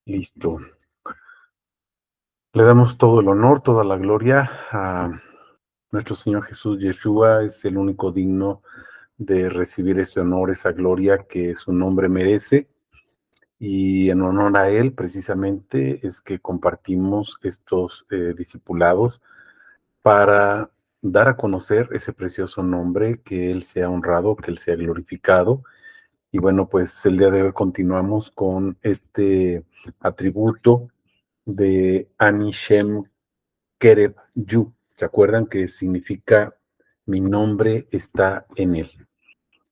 Listo. Le damos todo el honor, toda la gloria a nuestro Señor Jesús. Yeshua es el único digno de recibir ese honor, esa gloria que su nombre merece. Y en honor a Él, precisamente, es que compartimos estos discipulados para dar a conocer ese precioso nombre, que Él sea honrado, que Él sea glorificado. Y bueno, pues el día de hoy continuamos con este atributo de Anishem Kereb Yu. ¿Se acuerdan que significa mi nombre está en él?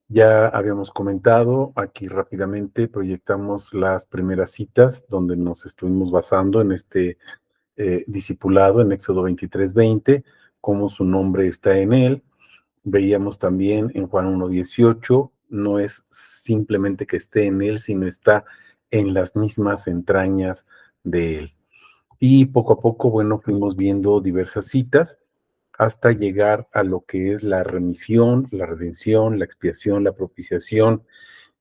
Ya habíamos comentado, aquí rápidamente proyectamos las primeras citas donde nos estuvimos basando en este discipulado en Éxodo 23:20, cómo su nombre está en él. Veíamos también en Juan 1:18, no es simplemente que esté en él, sino está en las mismas entrañas de él. Y poco a poco, bueno, fuimos viendo diversas citas hasta llegar a lo que es la remisión, la redención, la expiación, la propiciación,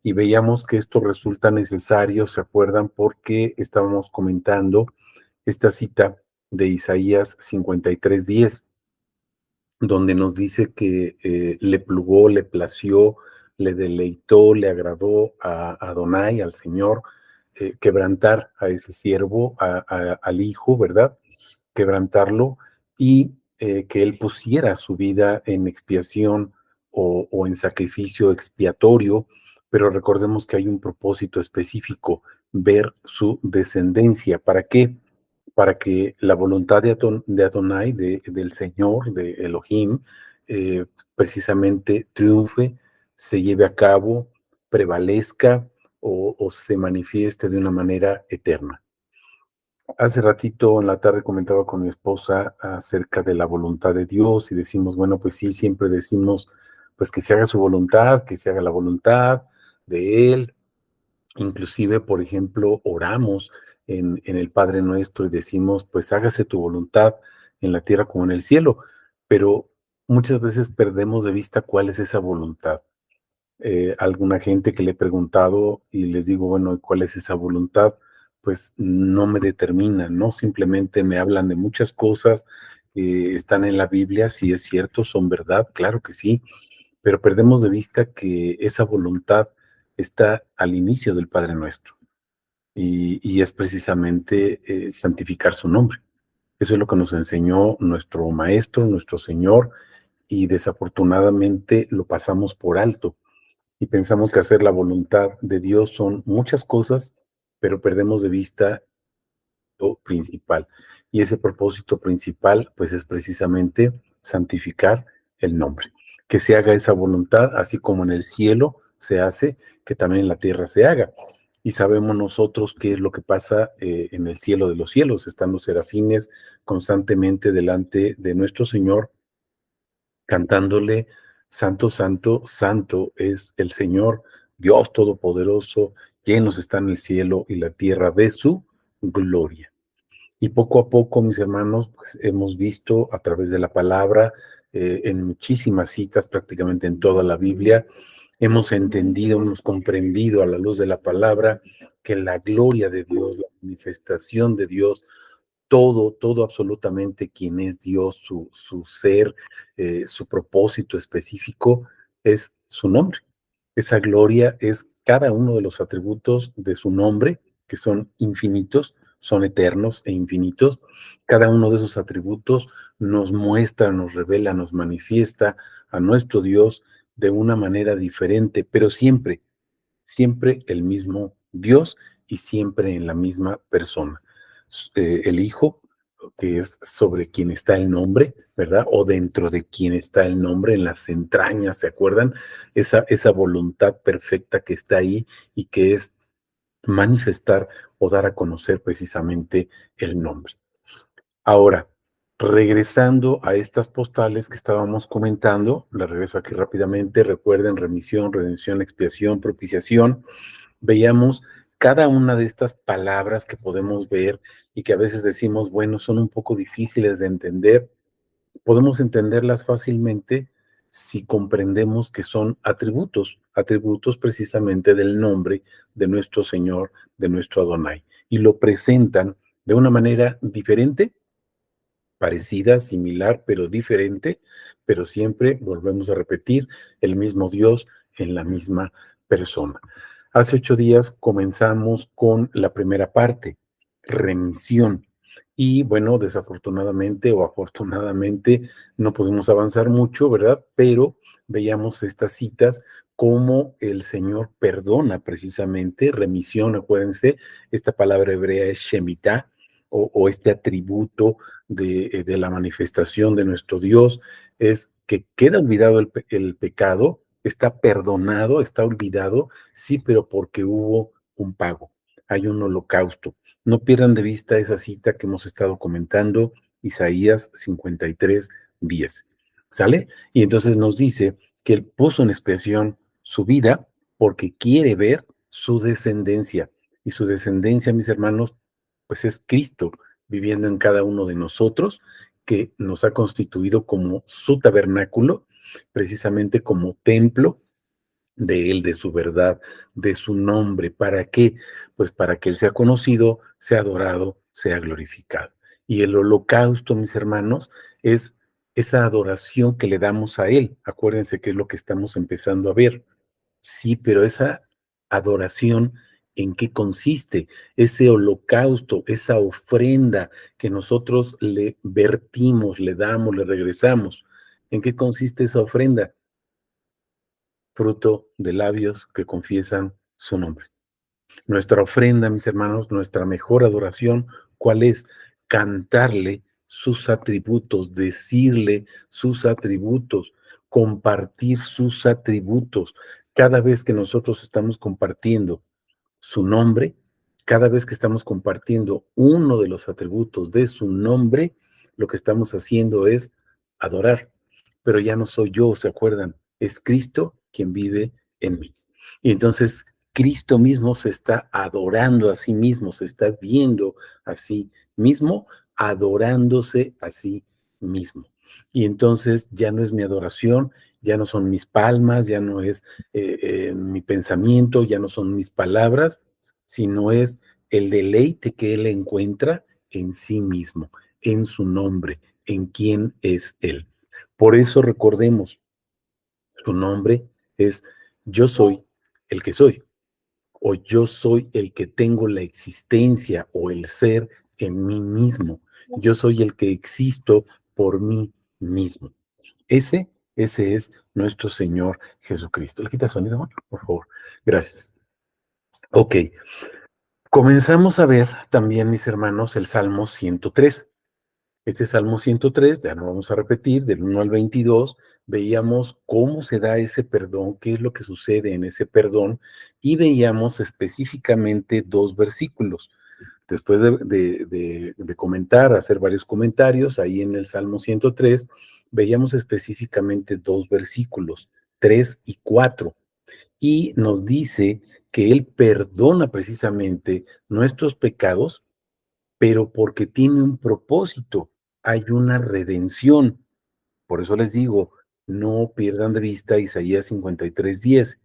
y veíamos que esto resulta necesario, ¿se acuerdan? Porque estábamos comentando esta cita de Isaías 53:10, donde nos dice que le plugó, le plació, le deleitó, le agradó a Adonai, al Señor, quebrantar a ese siervo, al Hijo, ¿verdad? Quebrantarlo y que él pusiera su vida en expiación o en sacrificio expiatorio, pero recordemos que hay un propósito específico, ver su descendencia. ¿Para qué? Para que la voluntad de Adonai, del Señor, de Elohim, precisamente triunfe, se lleve a cabo, prevalezca o se manifieste de una manera eterna. Hace ratito en la tarde comentaba con mi esposa acerca de la voluntad de Dios y decimos, bueno, pues sí, siempre decimos, pues que se haga su voluntad, que se haga la voluntad de Él. Inclusive, por ejemplo, oramos en el Padre Nuestro y decimos, pues hágase tu voluntad en la tierra como en el cielo, pero muchas veces perdemos de vista cuál es esa voluntad. Alguna gente que le he preguntado y les digo, bueno, ¿cuál es esa voluntad? Pues no me determinan, ¿no? Simplemente me hablan de muchas cosas que están en la Biblia, si es cierto, son verdad, claro que sí, pero perdemos de vista que esa voluntad está al inicio del Padre Nuestro y es precisamente santificar su nombre. Eso es lo que nos enseñó nuestro Maestro, nuestro Señor, y desafortunadamente lo pasamos por alto y pensamos que hacer la voluntad de Dios son muchas cosas, pero perdemos de vista lo principal. Y ese propósito principal, pues es precisamente santificar el nombre. Que se haga esa voluntad, así como en el cielo se hace, que también en la tierra se haga. Y sabemos nosotros qué es lo que pasa en el cielo de los cielos. Están los serafines constantemente delante de nuestro Señor cantándole, Santo, Santo, Santo es el Señor, Dios Todopoderoso, llenos están el cielo y la tierra de su gloria. Y poco a poco, mis hermanos, pues hemos visto a través de la palabra, en muchísimas citas, prácticamente en toda la Biblia, hemos entendido, hemos comprendido a la luz de la palabra que la gloria de Dios, la manifestación de Dios, todo absolutamente quien es Dios, su ser, su propósito específico, es su nombre. Esa gloria es cada uno de los atributos de su nombre, que son infinitos, son eternos e infinitos. Cada uno de esos atributos nos muestra, nos revela, nos manifiesta a nuestro Dios de una manera diferente, pero siempre el mismo Dios y siempre en la misma persona. El Hijo, que es sobre quien está el nombre, ¿verdad? O dentro de quien está el nombre, en las entrañas, ¿se acuerdan? Esa voluntad perfecta que está ahí y que es manifestar o dar a conocer precisamente el nombre. Ahora, regresando a estas postales que estábamos comentando, la regreso aquí rápidamente, recuerden remisión, redención, expiación, propiciación, veíamos cada una de estas palabras que podemos ver y que a veces decimos, bueno, son un poco difíciles de entender, podemos entenderlas fácilmente si comprendemos que son atributos. atributos precisamente del nombre de nuestro Señor, de nuestro Adonai, y lo presentan de una manera diferente, parecida, similar, pero diferente, pero siempre, volvemos a repetir, el mismo Dios en la misma persona. Hace 8 días comenzamos con la primera parte, remisión. Y bueno, desafortunadamente o afortunadamente no pudimos avanzar mucho, ¿verdad? Pero veíamos estas citas cómo el Señor perdona precisamente, remisión, acuérdense, esta palabra hebrea es shemitah, o este atributo de la manifestación de nuestro Dios, es que queda olvidado el pecado, está perdonado, está olvidado, sí, pero porque hubo un pago, hay un holocausto. No pierdan de vista esa cita que hemos estado comentando, Isaías 53:10. ¿Sale? Y entonces nos dice que Él puso en expiación su vida porque quiere ver su descendencia. Y su descendencia, mis hermanos, pues es Cristo viviendo en cada uno de nosotros, que nos ha constituido como su tabernáculo, precisamente como templo de Él, de su verdad, de su nombre. ¿Para qué? Pues para que Él sea conocido, sea adorado, sea glorificado. Y el holocausto, mis hermanos, es esa adoración que le damos a Él. Acuérdense que es lo que estamos empezando a ver. Sí, pero esa adoración, ¿en qué consiste? Ese holocausto, esa ofrenda que nosotros le vertimos, le damos, le regresamos. ¿En qué consiste esa ofrenda? Fruto de labios que confiesan su nombre. Nuestra ofrenda, mis hermanos, nuestra mejor adoración, ¿cuál es? Cantarle sus atributos, decirle sus atributos, compartir sus atributos. Cada vez que nosotros estamos compartiendo su nombre, cada vez que estamos compartiendo uno de los atributos de su nombre, lo que estamos haciendo es adorar. Pero ya no soy yo, ¿se acuerdan? Es Cristo quien vive en mí. Y entonces Cristo mismo se está adorando a sí mismo, se está viendo a sí mismo, adorándose a sí mismo. Y entonces ya no es mi adoración, ya no son mis palmas, ya no es mi pensamiento, ya no son mis palabras, sino es el deleite que Él encuentra en sí mismo, en su nombre, en quién es Él. Por eso recordemos, su nombre es yo soy el que soy, o yo soy el que tengo la existencia o el ser en mí mismo. Yo soy el que existo por mí mismo. Ese es nuestro Señor Jesucristo. ¿Le quita sonido, amor? Por favor. Gracias. Ok. Comenzamos a ver también, mis hermanos, el Salmo 103. Este Salmo 103, ya no vamos a repetir, del 1 al 22, veíamos cómo se da ese perdón, qué es lo que sucede en ese perdón, y veíamos específicamente dos versículos. Después de comentar, hacer varios comentarios, ahí en el Salmo 103, veíamos específicamente dos versículos, 3 y 4, y nos dice que Él perdona precisamente nuestros pecados, pero porque tiene un propósito, hay una redención. Por eso les digo, no pierdan de vista Isaías 53:10.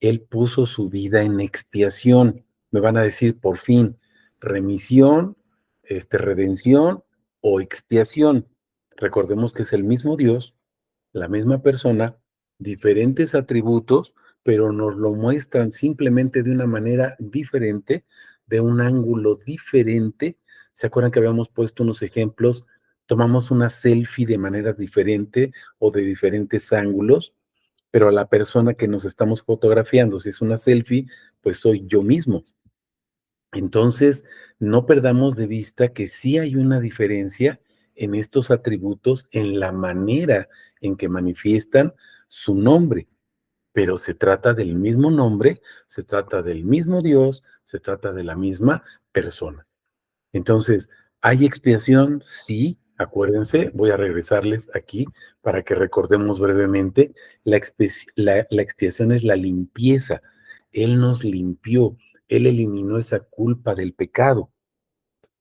Él puso su vida en expiación. Me van a decir, por fin, remisión, redención o expiación. Recordemos que es el mismo Dios, la misma persona, diferentes atributos, pero nos lo muestran simplemente de una manera diferente, de un ángulo diferente. ¿Se acuerdan que habíamos puesto unos ejemplos? Tomamos una selfie de manera diferente o de diferentes ángulos, pero a la persona que nos estamos fotografiando, si es una selfie, pues soy yo mismo. Entonces, no perdamos de vista que sí hay una diferencia en estos atributos, en la manera en que manifiestan su nombre, pero se trata del mismo nombre, se trata del mismo Dios, se trata de la misma persona. Entonces, ¿hay expiación? Sí, acuérdense, voy a regresarles aquí para que recordemos brevemente. La expiación es la limpieza. Él nos limpió, Él eliminó esa culpa del pecado.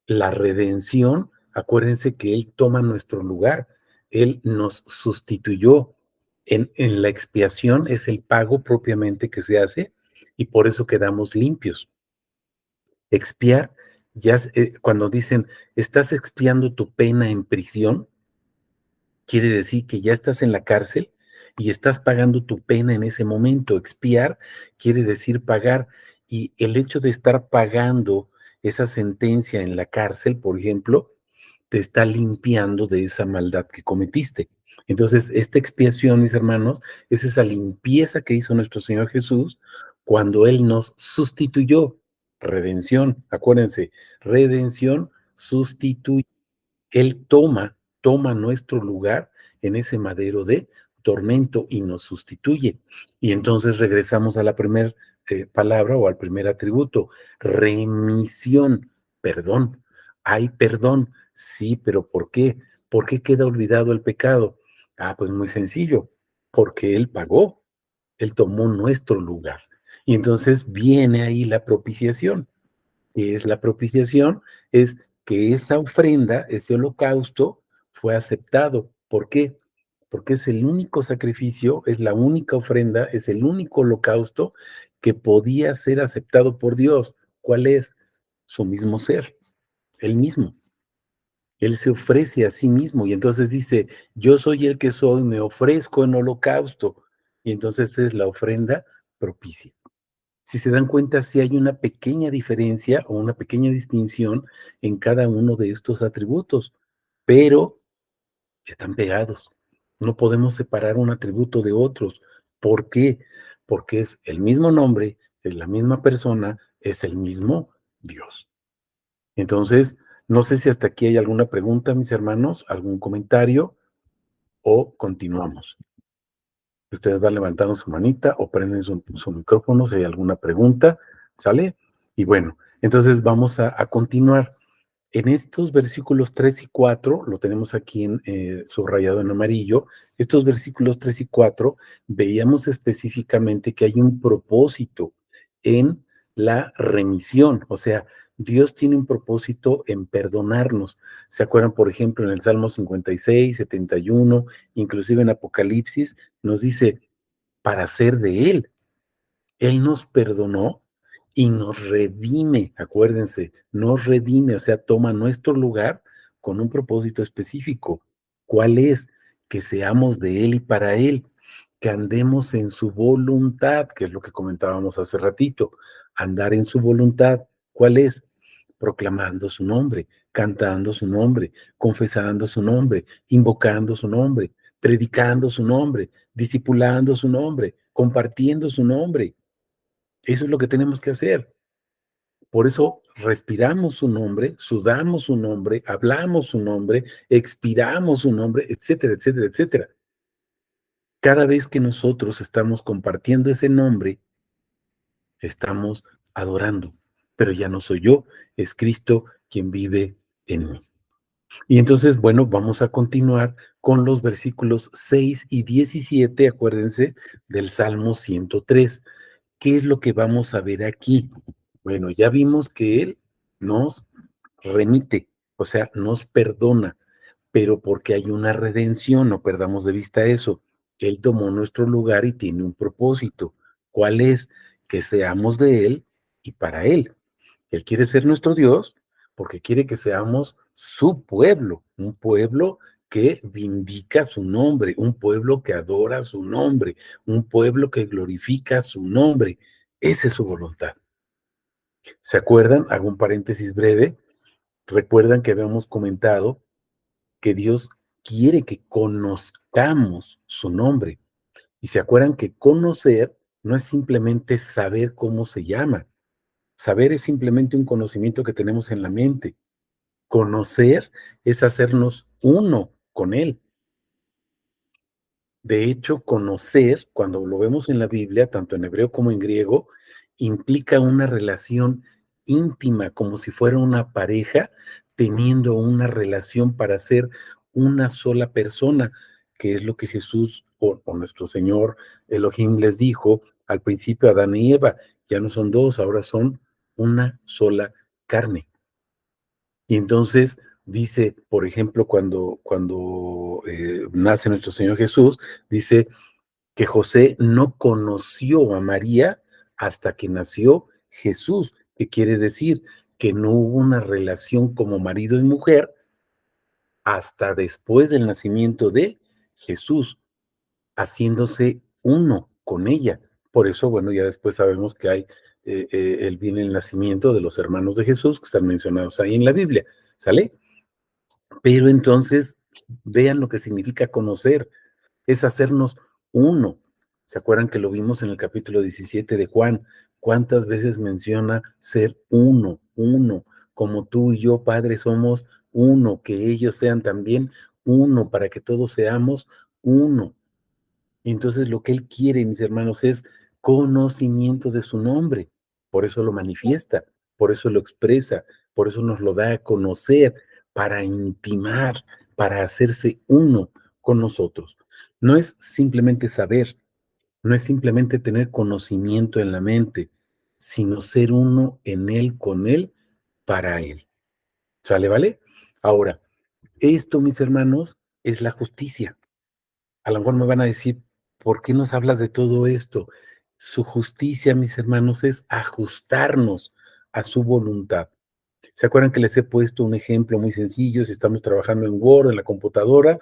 La redención, acuérdense que Él toma nuestro lugar, Él nos sustituyó. En la expiación es el pago propiamente que se hace y por eso quedamos limpios. Expiar, cuando dicen, estás expiando tu pena en prisión, quiere decir que ya estás en la cárcel y estás pagando tu pena en ese momento. Expiar quiere decir pagar. Y el hecho de estar pagando esa sentencia en la cárcel, por ejemplo, te está limpiando de esa maldad que cometiste. Entonces, esta expiación, mis hermanos, es esa limpieza que hizo nuestro Señor Jesús cuando Él nos sustituyó. Redención, acuérdense, redención, sustituye. Él toma nuestro lugar en ese madero de tormento y nos sustituye. Y entonces regresamos a la primera palabra o al primer atributo, remisión, perdón. Hay perdón, sí, pero ¿por qué? ¿Por qué queda olvidado el pecado? Ah, pues muy sencillo, porque Él pagó, Él tomó nuestro lugar. Y entonces viene ahí la propiciación. ¿Qué es la propiciación? Es que esa ofrenda, ese holocausto, fue aceptado. ¿Por qué? Porque es el único sacrificio, es la única ofrenda, es el único holocausto que podía ser aceptado por Dios. ¿Cuál es? Su mismo ser, él mismo. Él se ofrece a sí mismo y entonces dice, yo soy el que soy, me ofrezco en holocausto. Y entonces es la ofrenda propicia. Si se dan cuenta, sí hay una pequeña diferencia o una pequeña distinción en cada uno de estos atributos, pero están pegados. No podemos separar un atributo de otros. ¿Por qué? Porque es el mismo nombre, es la misma persona, es el mismo Dios. Entonces, no sé si hasta aquí hay alguna pregunta, mis hermanos, algún comentario o continuamos. Ustedes van levantando su manita o prenden su micrófono si hay alguna pregunta, ¿sale? Y bueno, entonces vamos a continuar. En estos versículos 3 y 4, lo tenemos aquí subrayado en amarillo, estos versículos 3 y 4, veíamos específicamente que hay un propósito en la remisión, o sea, Dios tiene un propósito en perdonarnos. ¿Se acuerdan, por ejemplo, en el Salmo 56, 71, inclusive en Apocalipsis, nos dice, para ser de Él? Él nos perdonó y nos redime, acuérdense, nos redime, o sea, toma nuestro lugar con un propósito específico. ¿Cuál es? Que seamos de Él y para Él, que andemos en su voluntad, que es lo que comentábamos hace ratito, andar en su voluntad. ¿Cuál es? Proclamando su nombre, cantando su nombre, confesando su nombre, invocando su nombre, predicando su nombre, discipulando su nombre, compartiendo su nombre. Eso es lo que tenemos que hacer. Por eso respiramos su nombre, sudamos su nombre, hablamos su nombre, expiramos su nombre, etcétera, etcétera, etcétera. Cada vez que nosotros estamos compartiendo ese nombre, estamos adorando. Pero ya no soy yo, es Cristo quien vive en mí. Y entonces, bueno, vamos a continuar con los versículos 6 y 17, acuérdense, del Salmo 103. ¿Qué es lo que vamos a ver aquí? Bueno, ya vimos que Él nos remite, o sea, nos perdona, pero porque hay una redención, no perdamos de vista eso. Él tomó nuestro lugar y tiene un propósito. ¿Cuál es? Que seamos de Él y para Él. Él quiere ser nuestro Dios porque quiere que seamos su pueblo, un pueblo que vindica su nombre, un pueblo que adora su nombre, un pueblo que glorifica su nombre. Esa es su voluntad. ¿Se acuerdan? Hago un paréntesis breve. Recuerdan que habíamos comentado que Dios quiere que conozcamos su nombre. Y se acuerdan que conocer no es simplemente saber cómo se llama. Saber es simplemente un conocimiento que tenemos en la mente. Conocer es hacernos uno con Él. De hecho, conocer, cuando lo vemos en la Biblia, tanto en hebreo como en griego, implica una relación íntima, como si fuera una pareja teniendo una relación para ser una sola persona, que es lo que Jesús o nuestro Señor Elohim les dijo al principio a Adán y Eva, ya no son dos, ahora son una sola carne. Y entonces dice, por ejemplo, cuando nace nuestro Señor Jesús, dice, que José no conoció a María hasta que nació Jesús, que quiere decir que no hubo una relación como marido y mujer hasta después del nacimiento de Jesús, haciéndose uno con ella. Por eso, bueno, ya después sabemos que hay viene el nacimiento de los hermanos de Jesús, que están mencionados ahí en la Biblia, ¿sale? Pero entonces, vean lo que significa conocer, es hacernos uno. ¿Se acuerdan que lo vimos en el capítulo 17 de Juan? ¿Cuántas veces menciona ser uno, uno? Como tú y yo, Padre, somos uno, que ellos sean también uno, para que todos seamos uno. Y entonces lo que Él quiere, mis hermanos, es conocimiento de su nombre. Por eso lo manifiesta, por eso lo expresa, por eso nos lo da a conocer, para intimar, para hacerse uno con nosotros. No es simplemente saber, no es simplemente tener conocimiento en la mente, sino ser uno en Él, con Él, para Él. ¿Sale, vale? Ahora, esto, mis hermanos, es la justicia. A lo mejor me van a decir, ¿por qué nos hablas de todo esto? Su justicia, mis hermanos, es ajustarnos a su voluntad. ¿Se acuerdan que les he puesto un ejemplo muy sencillo? Si estamos trabajando en Word, en la computadora,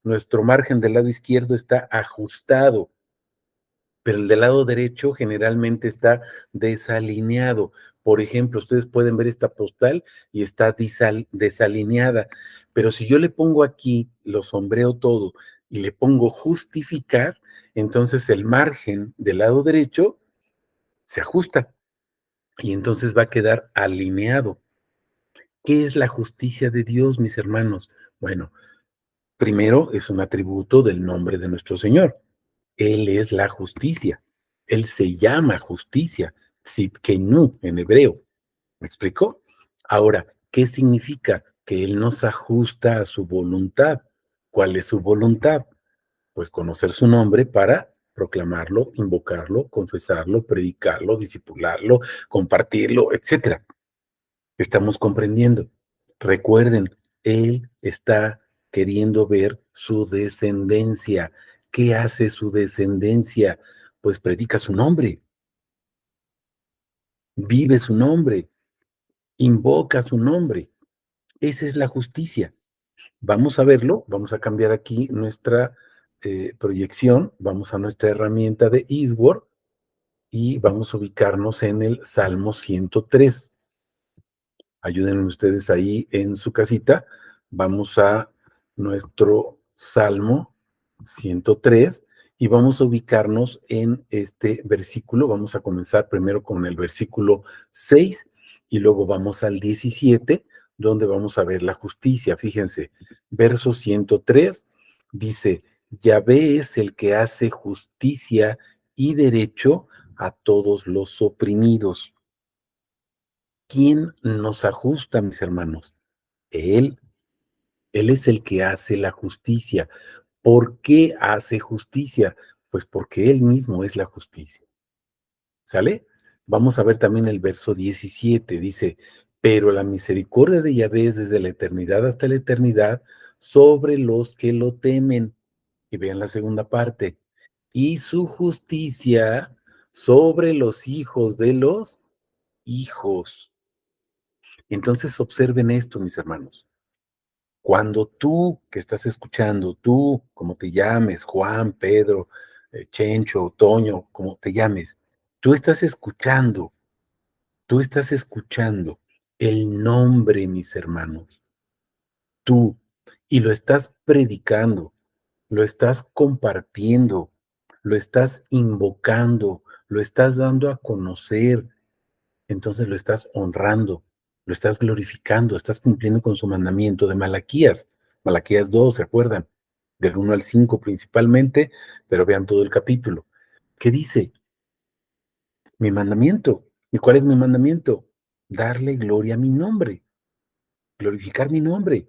nuestro margen del lado izquierdo está ajustado, pero el del lado derecho generalmente está desalineado. Por ejemplo, ustedes pueden ver esta postal y está desalineada, pero si yo le pongo aquí, lo sombreo todo y le pongo justificar, entonces el margen del lado derecho se ajusta y entonces va a quedar alineado. ¿Qué es la justicia de Dios, mis hermanos? Bueno, primero es un atributo del nombre de nuestro Señor. Él es la justicia. Él se llama justicia, Tzidkenu en hebreo. ¿Me explico? Ahora, ¿qué significa? Que Él nos ajusta a su voluntad. ¿Cuál es su voluntad? Pues conocer su nombre para proclamarlo, invocarlo, confesarlo, predicarlo, disipularlo, compartirlo, etcétera. Estamos comprendiendo. Recuerden, Él está queriendo ver su descendencia. ¿Qué hace su descendencia? Pues predica su nombre, vive su nombre, invoca su nombre. Esa es la justicia. Vamos a verlo, vamos a cambiar aquí nuestra proyección, vamos a nuestra herramienta de Eastword y vamos a ubicarnos en el Salmo 103. Ayúdenme ustedes ahí en su casita. Vamos a nuestro Salmo 103 y vamos a ubicarnos en este versículo. Vamos a comenzar primero con el versículo 6 y luego vamos al 17, donde vamos a ver la justicia. Fíjense, verso 103 dice, Yahvé es el que hace justicia y derecho a todos los oprimidos. ¿Quién nos ajusta, mis hermanos? Él. Él es el que hace la justicia. ¿Por qué hace justicia? Pues porque Él mismo es la justicia. ¿Sale? Vamos a ver también el verso 17. Dice, pero la misericordia de Yahvé es desde la eternidad hasta la eternidad sobre los que lo temen. Y vean la segunda parte. Y su justicia sobre los hijos de los hijos. Entonces observen esto, mis hermanos. Cuando tú que estás escuchando, tú, como te llames, Juan, Pedro, Chencho, Toño, como te llames, tú tú estás escuchando el nombre, mis hermanos, tú, y lo estás predicando, lo estás compartiendo, lo estás invocando, lo estás dando a conocer, entonces lo estás honrando, lo estás glorificando, estás cumpliendo con su mandamiento de Malaquías. Malaquías 2, ¿se acuerdan? Del 1 al 5 principalmente, pero vean todo el capítulo. ¿Qué dice? Mi mandamiento. ¿Y cuál es mi mandamiento? Darle gloria a mi nombre, glorificar mi nombre.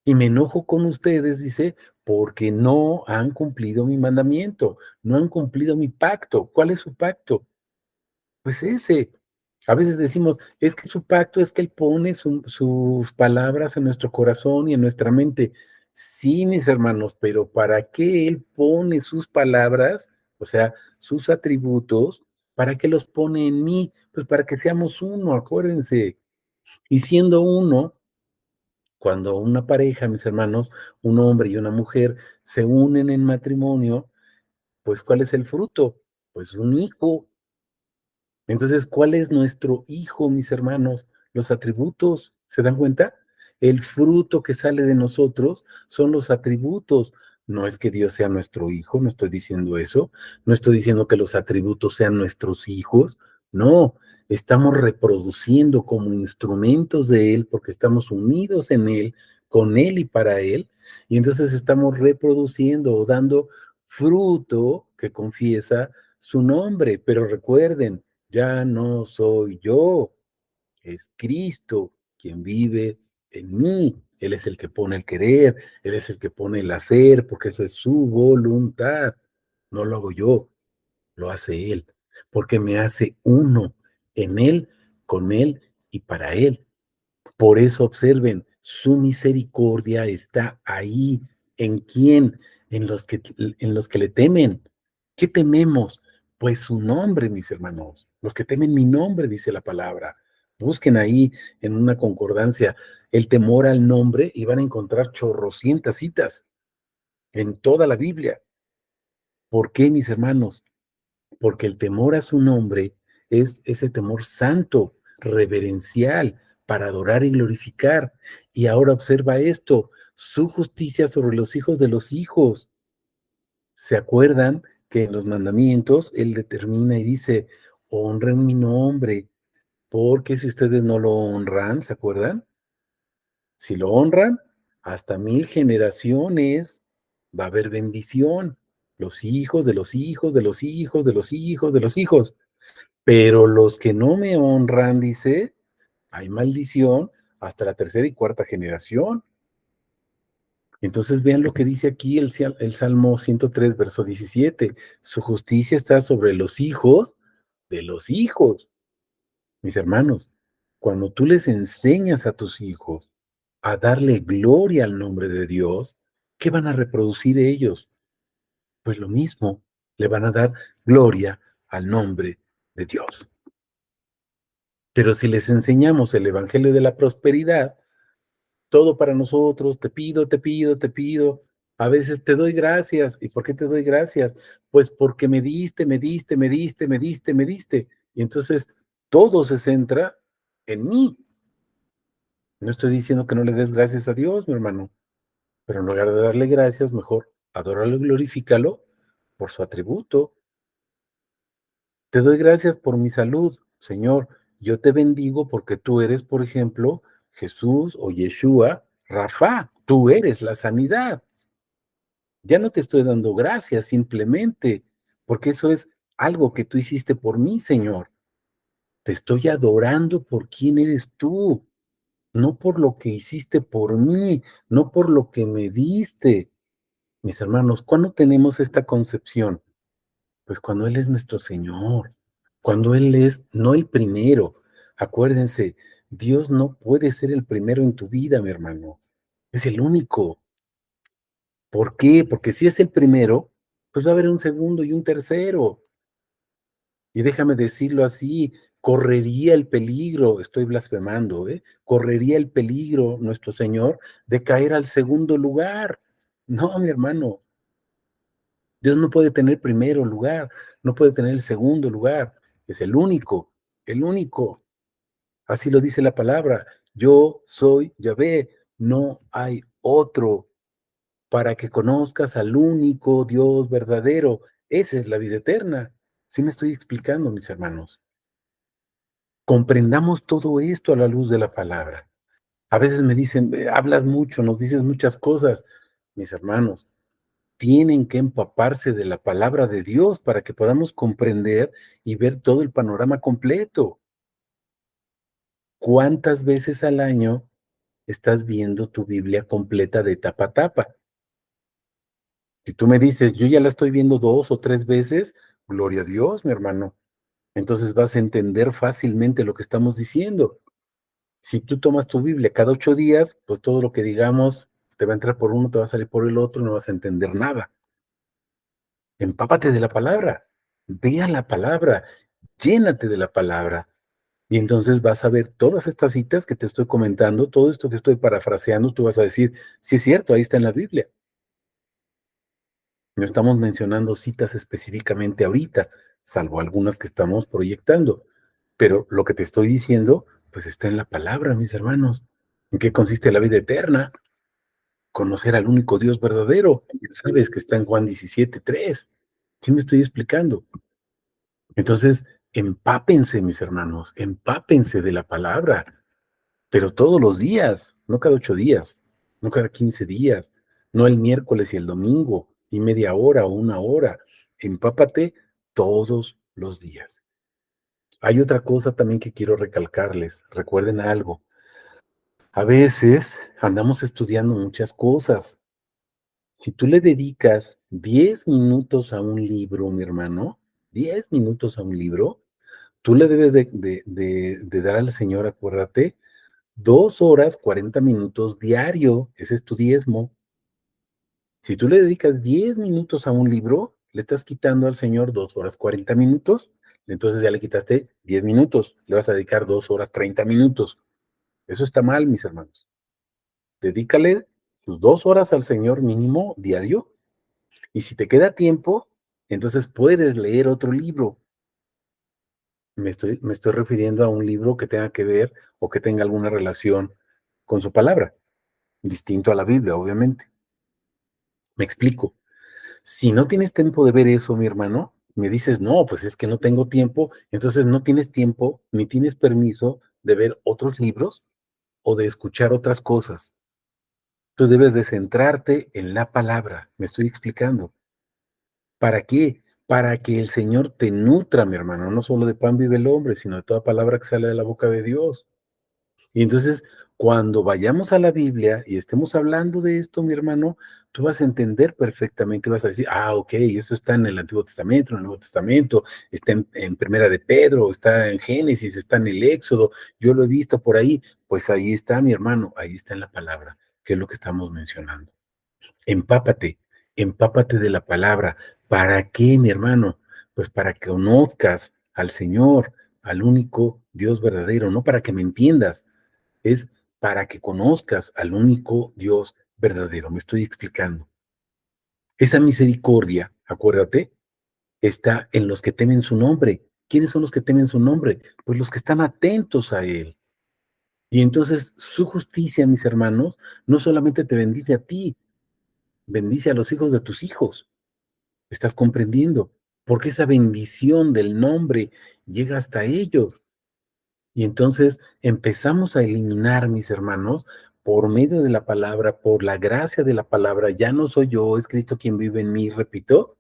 Y me enojo con ustedes, dice, porque no han cumplido mi mandamiento, no han cumplido mi pacto. ¿Cuál es su pacto? Pues ese. A veces decimos, es que su pacto es que Él pone sus palabras en nuestro corazón y en nuestra mente. Sí, mis hermanos, pero ¿para qué Él pone sus palabras, o sea, sus atributos, para qué los pone en mí? Pues para que seamos uno, acuérdense. Y siendo uno, cuando una pareja, mis hermanos, un hombre y una mujer se unen en matrimonio, pues ¿cuál es el fruto? Pues un hijo. Entonces, ¿cuál es nuestro hijo, mis hermanos? Los atributos, ¿se dan cuenta? El fruto que sale de nosotros son los atributos. No es que Dios sea nuestro hijo, no estoy diciendo eso, no estoy diciendo que los atributos sean nuestros hijos, no, estamos reproduciendo como instrumentos de Él porque estamos unidos en Él, con Él y para Él, y entonces estamos reproduciendo o dando fruto que confiesa su nombre, pero recuerden, ya no soy yo, es Cristo quien vive en mí. Él es el que pone el querer, Él es el que pone el hacer, porque esa es su voluntad. No lo hago yo, lo hace Él, porque me hace uno en Él, con Él y para Él. Por eso observen, su misericordia está ahí. ¿En quién? En los que le temen. ¿Qué tememos? Pues su nombre, mis hermanos. Los que temen mi nombre, dice la palabra. Busquen ahí en una concordancia el temor al nombre y van a encontrar chorrocientas citas en toda la Biblia. ¿Por qué, mis hermanos? Porque el temor a su nombre es ese temor santo, reverencial, para adorar y glorificar. Y ahora observa esto, su justicia sobre los hijos de los hijos. ¿Se acuerdan que en los mandamientos Él determina y dice, honren mi nombre? Porque si ustedes no lo honran, ¿se acuerdan? Si lo honran, hasta 1000 generaciones va a haber bendición. Los hijos de los hijos de los hijos de los hijos de los hijos. Pero los que no me honran, dice, hay maldición hasta la tercera y cuarta generación. Entonces vean lo que dice aquí el Salmo 103, verso 17. Su justicia está sobre los hijos de los hijos. Mis hermanos, cuando tú les enseñas a tus hijos a darle gloria al nombre de Dios, ¿qué van a reproducir ellos? Pues lo mismo, le van a dar gloria al nombre de Dios. Pero si les enseñamos el evangelio de la prosperidad, todo para nosotros, te pido, te pido, te pido, a veces te doy gracias. ¿Y por qué te doy gracias? Pues porque me diste, me diste, me diste, me diste, me diste. Y entonces todo se centra en mí. No estoy diciendo que no le des gracias a Dios, mi hermano, pero en lugar de darle gracias, mejor adóralo y glorifícalo por su atributo. Te doy gracias por mi salud, Señor. Yo te bendigo porque tú eres, por ejemplo, Jesús o Yeshua, Rafa. Tú eres la sanidad. Ya no te estoy dando gracias simplemente, porque eso es algo que tú hiciste por mí, Señor. Te estoy adorando por quién eres tú, no por lo que hiciste por mí, no por lo que me diste. Mis hermanos, ¿cuándo tenemos esta concepción? Pues cuando Él es nuestro Señor, cuando Él es no el primero. Acuérdense, Dios no puede ser el primero en tu vida, mi hermano. Es el único. ¿Por qué? Porque si es el primero, pues va a haber un segundo y un tercero. Y déjame decirlo así, correría el peligro, estoy blasfemando, ¿eh? Correría el peligro nuestro Señor de caer al segundo lugar. No, mi hermano, Dios no puede tener primero lugar, no puede tener el segundo lugar, es el único, el único. Así lo dice la palabra. Yo soy Yahvé, no hay otro para que conozcas al único Dios verdadero. Esa es la vida eterna. ¿Sí me estoy explicando, mis hermanos? Comprendamos todo esto a la luz de la palabra. A veces me dicen, hablas mucho, nos dices muchas cosas. Mis hermanos, tienen que empaparse de la palabra de Dios para que podamos comprender y ver todo el panorama completo. ¿Cuántas veces al año estás viendo tu Biblia completa de tapa a tapa? Si tú me dices, yo ya la estoy viendo 2 o 3 veces, gloria a Dios, mi hermano. Entonces vas a entender fácilmente lo que estamos diciendo. Si tú tomas tu Biblia cada 8 días, pues todo lo que digamos Te va a entrar por uno, te va a salir por el otro, no vas a entender nada. Empápate de la palabra, ve a la palabra, llénate de la palabra. Y entonces vas a ver todas estas citas que te estoy comentando, todo esto que estoy parafraseando, tú vas a decir, sí es cierto, ahí está en la Biblia. No estamos mencionando citas específicamente ahorita, salvo algunas que estamos proyectando. Pero lo que te estoy diciendo, pues está en la palabra, mis hermanos. ¿En qué consiste la vida eterna? Conocer al único Dios verdadero. Ya sabes que está en Juan 17:3. ¿Sí me estoy explicando? Entonces, empápense, mis hermanos, empápense de la palabra, pero todos los días, no cada 8 días, no cada 15 días, no el miércoles y el domingo, y media hora o una hora. Empápate todos los días. Hay otra cosa también que quiero recalcarles. Recuerden algo. A veces andamos estudiando muchas cosas. Si tú le dedicas 10 minutos a un libro, mi hermano, 10 minutos a un libro, tú le debes de dar al Señor, acuérdate, 2 horas, 40 minutos diario. Ese es tu diezmo. Si tú le dedicas 10 minutos a un libro, le estás quitando al Señor 2 horas, 40 minutos. Entonces ya le quitaste 10 minutos. Le vas a dedicar 2 horas, 30 minutos. Eso está mal, mis hermanos. Dedícale tus 2 horas al Señor mínimo diario. Y si te queda tiempo, entonces puedes leer otro libro. Me estoy refiriendo a un libro que tenga que ver o que tenga alguna relación con su palabra, distinto a la Biblia, obviamente. Me explico. Si no tienes tiempo de ver eso, mi hermano, me dices, no, pues es que no tengo tiempo, entonces no tienes tiempo ni tienes permiso de ver otros libros o de escuchar otras cosas. Tú debes de centrarte en la palabra. Me estoy explicando. ¿Para qué? Para que el Señor te nutra, mi hermano. No solo de pan vive el hombre, sino de toda palabra que sale de la boca de Dios. Y entonces, cuando vayamos a la Biblia y estemos hablando de esto, mi hermano, tú vas a entender perfectamente, vas a decir, ah, ok, eso está en el Antiguo Testamento, en el Nuevo Testamento, está en Primera de Pedro, está en Génesis, está en el Éxodo, yo lo he visto por ahí. Pues ahí está, mi hermano, ahí está en la palabra, que es lo que estamos mencionando. Empápate, empápate de la palabra. ¿Para qué, mi hermano? Pues para que conozcas al Señor, al único Dios verdadero, no para que me entiendas, es para que conozcas al único Dios verdadero. Me estoy explicando. Esa misericordia, acuérdate, está en los que temen su nombre. ¿Quiénes son los que temen su nombre? Pues los que están atentos a Él. Y entonces su justicia, mis hermanos, no solamente te bendice a ti, bendice a los hijos de tus hijos. ¿Estás comprendiendo? Porque esa bendición del nombre llega hasta ellos. Y entonces empezamos a eliminar, mis hermanos, por medio de la palabra, por la gracia de la palabra, ya no soy yo, es Cristo quien vive en mí, repito,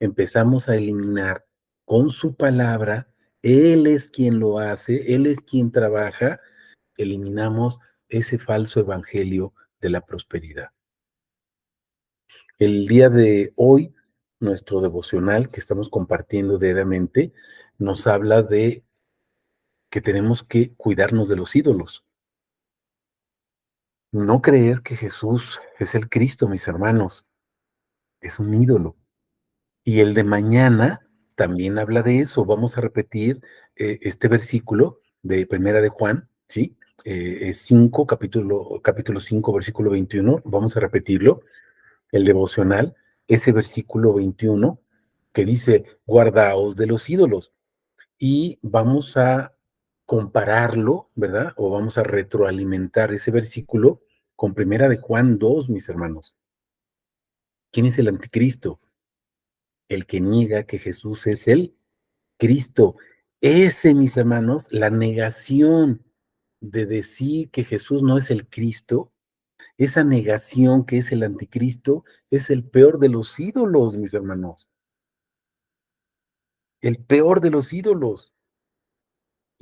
empezamos a eliminar con su palabra, Él es quien lo hace, Él es quien trabaja, eliminamos ese falso evangelio de la prosperidad. El día de hoy, nuestro devocional que estamos compartiendo diariamente nos habla de que tenemos que cuidarnos de los ídolos. No creer que Jesús es el Cristo, mis hermanos, es un ídolo. Y el de mañana también habla de eso. Vamos a repetir este versículo de Primera de Juan, ¿sí? 5, capítulo 5, versículo 21. Vamos a repetirlo, el devocional, ese versículo 21 que dice, guardaos de los ídolos. Y vamos a compararlo, ¿verdad? O vamos a retroalimentar ese versículo con Primera de Juan 2, mis hermanos. ¿Quién es el anticristo? El que niega que Jesús es el Cristo. Ese, mis hermanos, la negación de decir que Jesús no es el Cristo, esa negación que es el anticristo, es el peor de los ídolos, mis hermanos. El peor de los ídolos.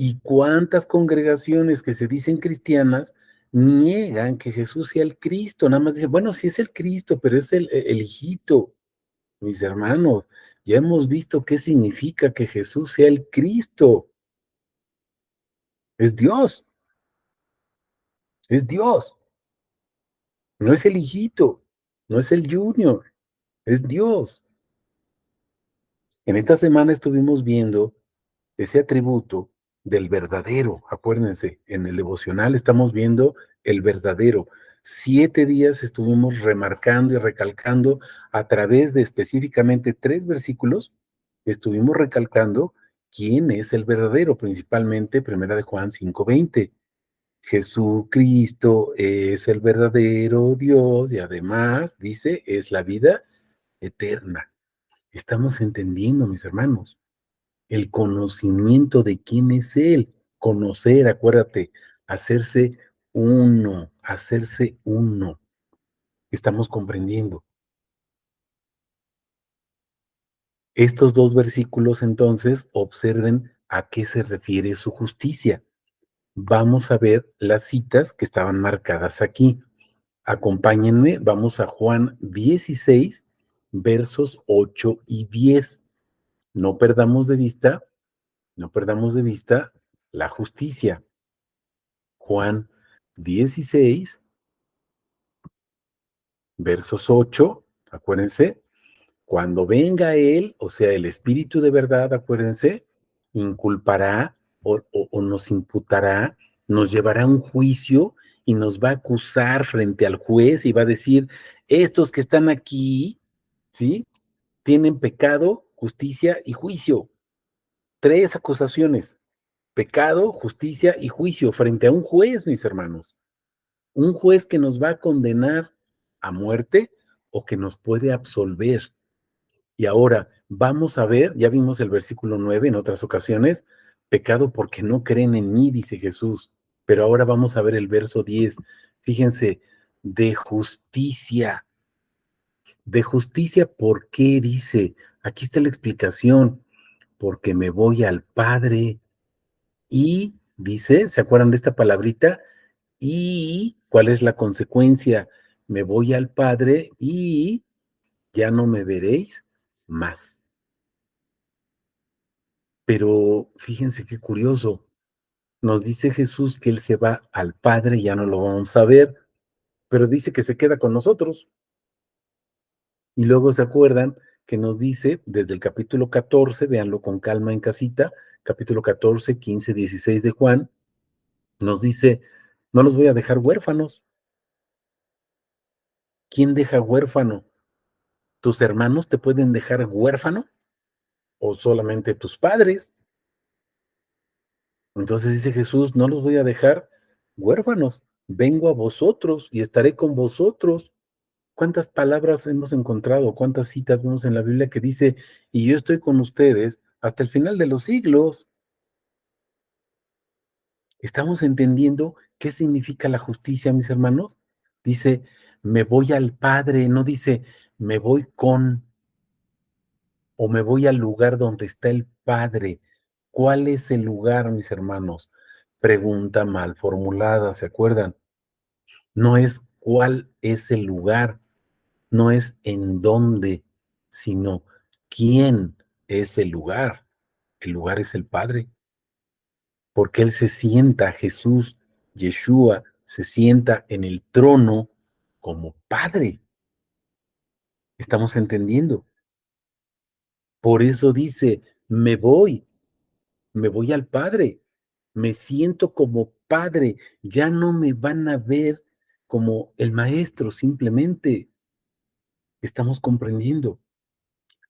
¿Y cuántas congregaciones que se dicen cristianas niegan que Jesús sea el Cristo? Nada más dicen, bueno, sí es el Cristo, pero es el hijito. Mis hermanos, ya hemos visto qué significa que Jesús sea el Cristo. Es Dios, es Dios. No es el hijito, no es el junior, es Dios. En esta semana estuvimos viendo ese atributo del verdadero. Acuérdense, en el devocional estamos viendo el verdadero. 7 días estuvimos remarcando y recalcando a través de específicamente 3 versículos, estuvimos recalcando quién es el verdadero, principalmente Primera de Juan 5:20. Jesucristo es el verdadero Dios y además, dice, es la vida eterna. Estamos entendiendo, mis hermanos, el conocimiento de quién es Él, conocer, acuérdate, hacerse uno. Estamos comprendiendo. Estos 2 versículos, entonces, observen a qué se refiere su justicia. Vamos a ver las citas que estaban marcadas aquí. Acompáñenme, vamos a Juan 16, versos 8 y 10. No perdamos de vista, no perdamos de vista la justicia. Juan 16, versos 8, acuérdense, cuando venga Él, o sea, el Espíritu de verdad, acuérdense, inculpará o nos imputará, nos llevará a un juicio y nos va a acusar frente al juez y va a decir, estos que están aquí, ¿sí? Tienen pecado, justicia y juicio. 3 acusaciones, pecado, justicia y juicio frente a un juez, mis hermanos. Un juez que nos va a condenar a muerte o que nos puede absolver. Y ahora vamos a ver, ya vimos el versículo 9 en otras ocasiones, pecado porque no creen en mí, dice Jesús. Pero ahora vamos a ver el verso 10. Fíjense, de justicia. De justicia, ¿por qué dice? Aquí está la explicación. Porque me voy al Padre y, dice, ¿se acuerdan de esta palabrita? ¿Y cuál es la consecuencia? Me voy al Padre y ya no me veréis más. Pero fíjense qué curioso. Nos dice Jesús que Él se va al Padre y ya no lo vamos a ver, pero dice que se queda con nosotros. Y luego se acuerdan que nos dice desde el capítulo 14, véanlo con calma en casita, capítulo 14, 15, 16 de Juan, nos dice, no los voy a dejar huérfanos. ¿Quién deja huérfano? ¿Tus hermanos te pueden dejar huérfano? ¿O solamente tus padres? Entonces dice Jesús, no los voy a dejar huérfanos, vengo a vosotros y estaré con vosotros. ¿Cuántas palabras hemos encontrado? ¿Cuántas citas vemos en la Biblia que dice, y yo estoy con ustedes hasta el final de los siglos? ¿Estamos entendiendo qué significa la justicia, mis hermanos? Dice, me voy al Padre, no dice, me voy con o me voy al lugar donde está el Padre. ¿Cuál es el lugar, mis hermanos? Pregunta mal formulada, ¿se acuerdan? No es cuál es el lugar, no es en dónde, sino quién es el lugar. El lugar es el Padre, porque Él se sienta, Jesús, Yeshua, se sienta en el trono como Padre. ¿Estamos entendiendo? Por eso dice, me voy al Padre, me siento como Padre, ya no me van a ver como el Maestro, simplemente estamos comprendiendo.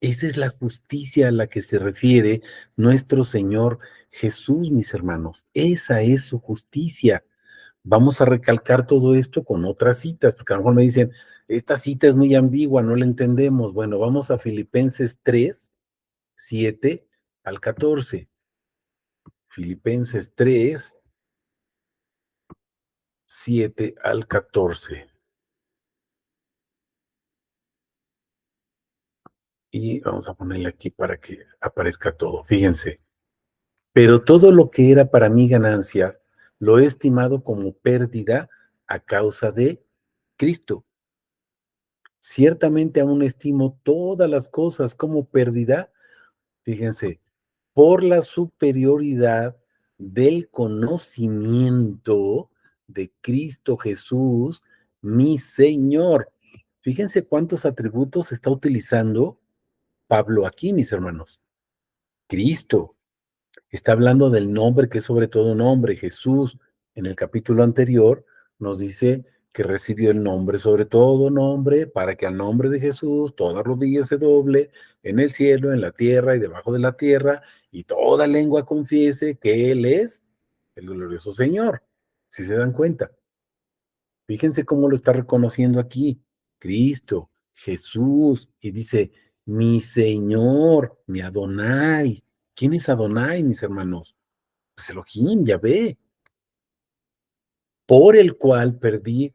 Esa es la justicia a la que se refiere nuestro Señor Jesús, mis hermanos. Esa es su justicia. Vamos a recalcar todo esto con otras citas, porque a lo mejor me dicen, esta cita es muy ambigua, no la entendemos. Bueno, vamos a Filipenses 3, 7 al 14. Filipenses 3, 7 al 14. Y vamos a ponerle aquí para que aparezca todo. Fíjense. Pero todo lo que era para mí ganancia, lo he estimado como pérdida a causa de Cristo. Ciertamente aún estimo todas las cosas como pérdida, fíjense, por la superioridad del conocimiento de Cristo Jesús, mi Señor. Fíjense cuántos atributos está utilizando Pablo aquí, mis hermanos. Cristo. Está hablando del nombre que es sobre todo nombre, Jesús. En el capítulo anterior nos dice que recibió el nombre sobre todo nombre, para que al nombre de Jesús toda rodilla se doble en el cielo, en la tierra y debajo de la tierra, y toda lengua confiese que Él es el glorioso Señor. Si se dan cuenta, fíjense cómo lo está reconociendo aquí, Cristo, Jesús, y dice, mi Señor, mi Adonai. ¿Quién es Adonai, mis hermanos? Pues Elohim, Yahvé, por el cual perdí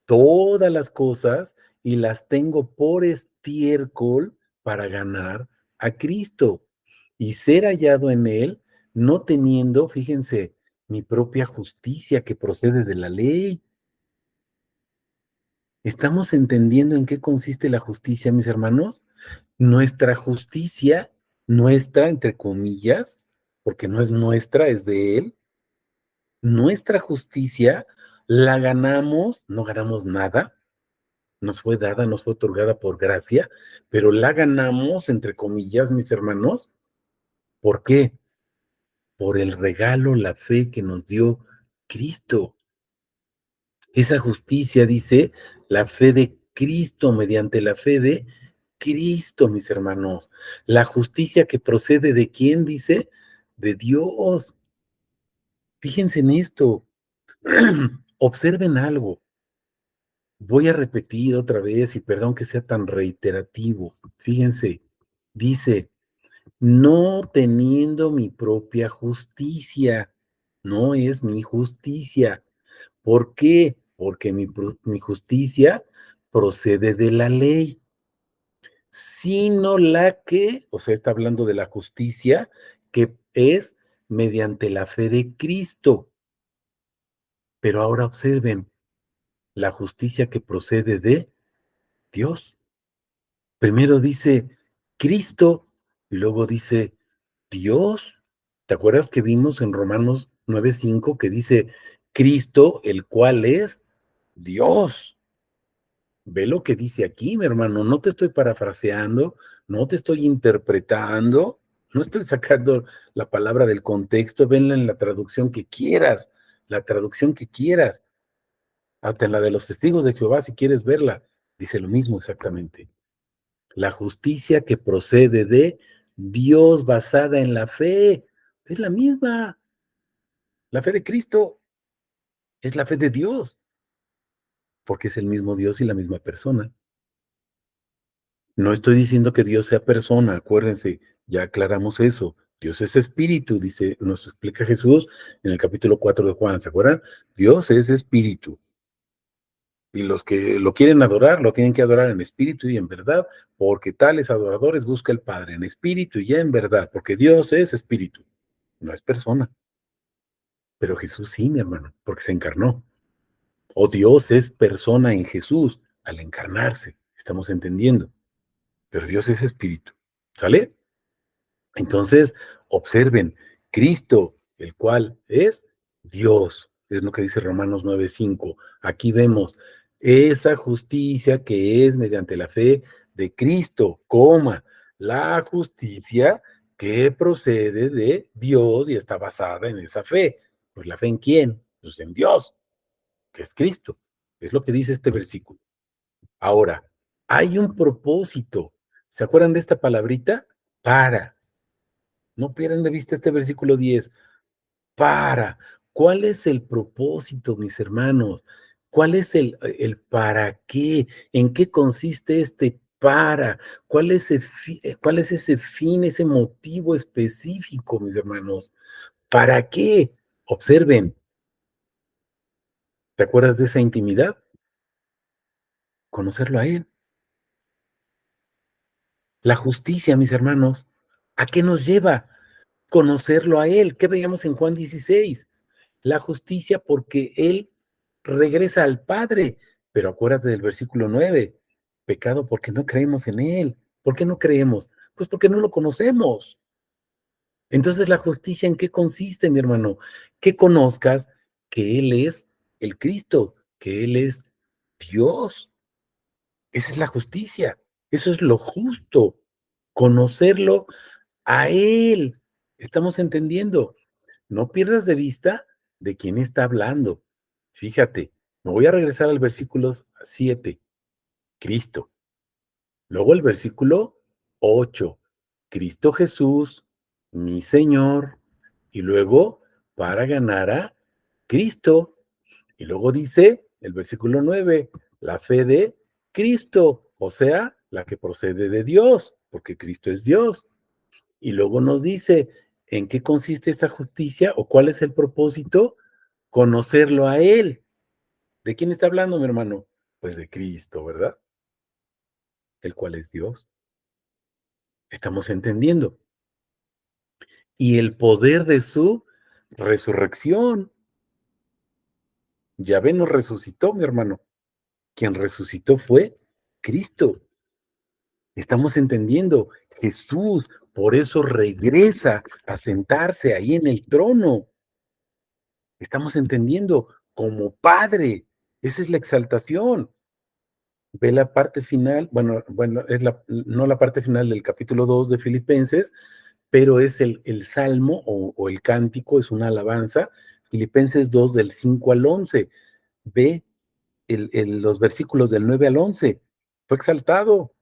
todas las cosas y las tengo por estiércol para ganar a Cristo y ser hallado en él, no teniendo, fíjense, mi propia justicia que procede de la ley. ¿Estamos entendiendo en qué consiste la justicia, mis hermanos? Nuestra justicia, nuestra, entre comillas, porque no es nuestra, es de él. Nuestra justicia la ganamos, no ganamos nada, nos fue dada, nos fue otorgada por gracia, pero la ganamos, entre comillas, mis hermanos. ¿Por qué? Por el regalo, la fe que nos dio Cristo. Esa justicia, dice, la fe de Cristo, mediante la fe de Cristo, mis hermanos. La justicia que procede de quién, dice, de Dios. Fíjense en esto. Observen algo. Voy a repetir otra vez y perdón que sea tan reiterativo. Fíjense, dice, no teniendo mi propia justicia, no es mi justicia. ¿Por qué? Porque mi justicia procede de la ley, sino la que, o sea, está hablando de la justicia que es mediante la fe de Cristo. Pero ahora observen, la justicia que procede de Dios. Primero dice Cristo y luego dice Dios. ¿Te acuerdas que vimos en Romanos 9:5 que dice Cristo, el cual es Dios? Ve lo que dice aquí, mi hermano. No te estoy parafraseando, no te estoy interpretando, no estoy sacando la palabra del contexto. Venla en la traducción que quieras, la traducción que quieras. Hasta en la de los testigos de Jehová, si quieres verla, dice lo mismo exactamente. La justicia que procede de Dios basada en la fe. Es la misma. La fe de Cristo es la fe de Dios, porque es el mismo Dios y la misma persona. No estoy diciendo que Dios sea persona, acuérdense, ya aclaramos eso. Dios es espíritu, dice, nos explica Jesús en el capítulo 4 de Juan, ¿se acuerdan? Dios es espíritu. Y los que lo quieren adorar, lo tienen que adorar en espíritu y en verdad, porque tales adoradores busca el Padre, en espíritu y en verdad, porque Dios es espíritu, no es persona. Pero Jesús sí, mi hermano, porque se encarnó. O Dios es persona en Jesús al encarnarse, estamos entendiendo. Pero Dios es espíritu, ¿sale? Entonces, observen, Cristo, el cual es Dios, es lo que dice Romanos 9:5. Aquí vemos esa justicia que es mediante la fe de Cristo, coma, la justicia que procede de Dios y está basada en esa fe. Pues la fe en quién? Pues en Dios, que es Cristo. Es lo que dice este versículo. Ahora, hay un propósito. ¿Se acuerdan de esta palabrita? Para. No pierdan de vista este versículo 10. Para. ¿Cuál es el propósito, mis hermanos? ¿Cuál es el para qué? ¿En qué consiste este para? ¿Cuál es ese fin, ese motivo específico, mis hermanos? ¿Para qué? Observen. ¿Te acuerdas de esa intimidad? Conocerlo a Él. La justicia, mis hermanos, ¿a qué nos lleva? Conocerlo a Él. ¿Qué veíamos en Juan 16? La justicia porque Él regresa al Padre. Pero acuérdate del versículo 9. Pecado porque no creemos en Él. ¿Por qué no creemos? Pues porque no lo conocemos. Entonces, ¿la justicia en qué consiste, mi hermano? Que conozcas que Él es el Cristo, que Él es Dios. Esa es la justicia. Eso es lo justo. Conocerlo a Él. ¿Estamos entendiendo? No pierdas de vista de quién está hablando. Fíjate, me voy a regresar al versículo 7, Cristo. Luego el versículo 8, Cristo Jesús, mi Señor. Y luego, para ganar a Cristo. Y luego dice el versículo 9, la fe de Cristo, o sea, la que procede de Dios, porque Cristo es Dios. Y luego nos dice, ¿en qué consiste esa justicia o cuál es el propósito? Conocerlo a Él. ¿De quién está hablando, mi hermano? Pues de Cristo, ¿verdad? El cual es Dios. Estamos entendiendo. Y el poder de su resurrección. Yahvé nos resucitó, mi hermano. Quien resucitó fue Cristo. Estamos entendiendo. Jesús, por eso regresa a sentarse ahí en el trono. Estamos entendiendo como Padre. Esa es la exaltación. Ve la parte final, bueno, es no la parte final del capítulo 2 de Filipenses, pero es el salmo o el cántico, es una alabanza. Filipenses 2 del 5 al 11. Ve los versículos del 9 al 11. Fue exaltado,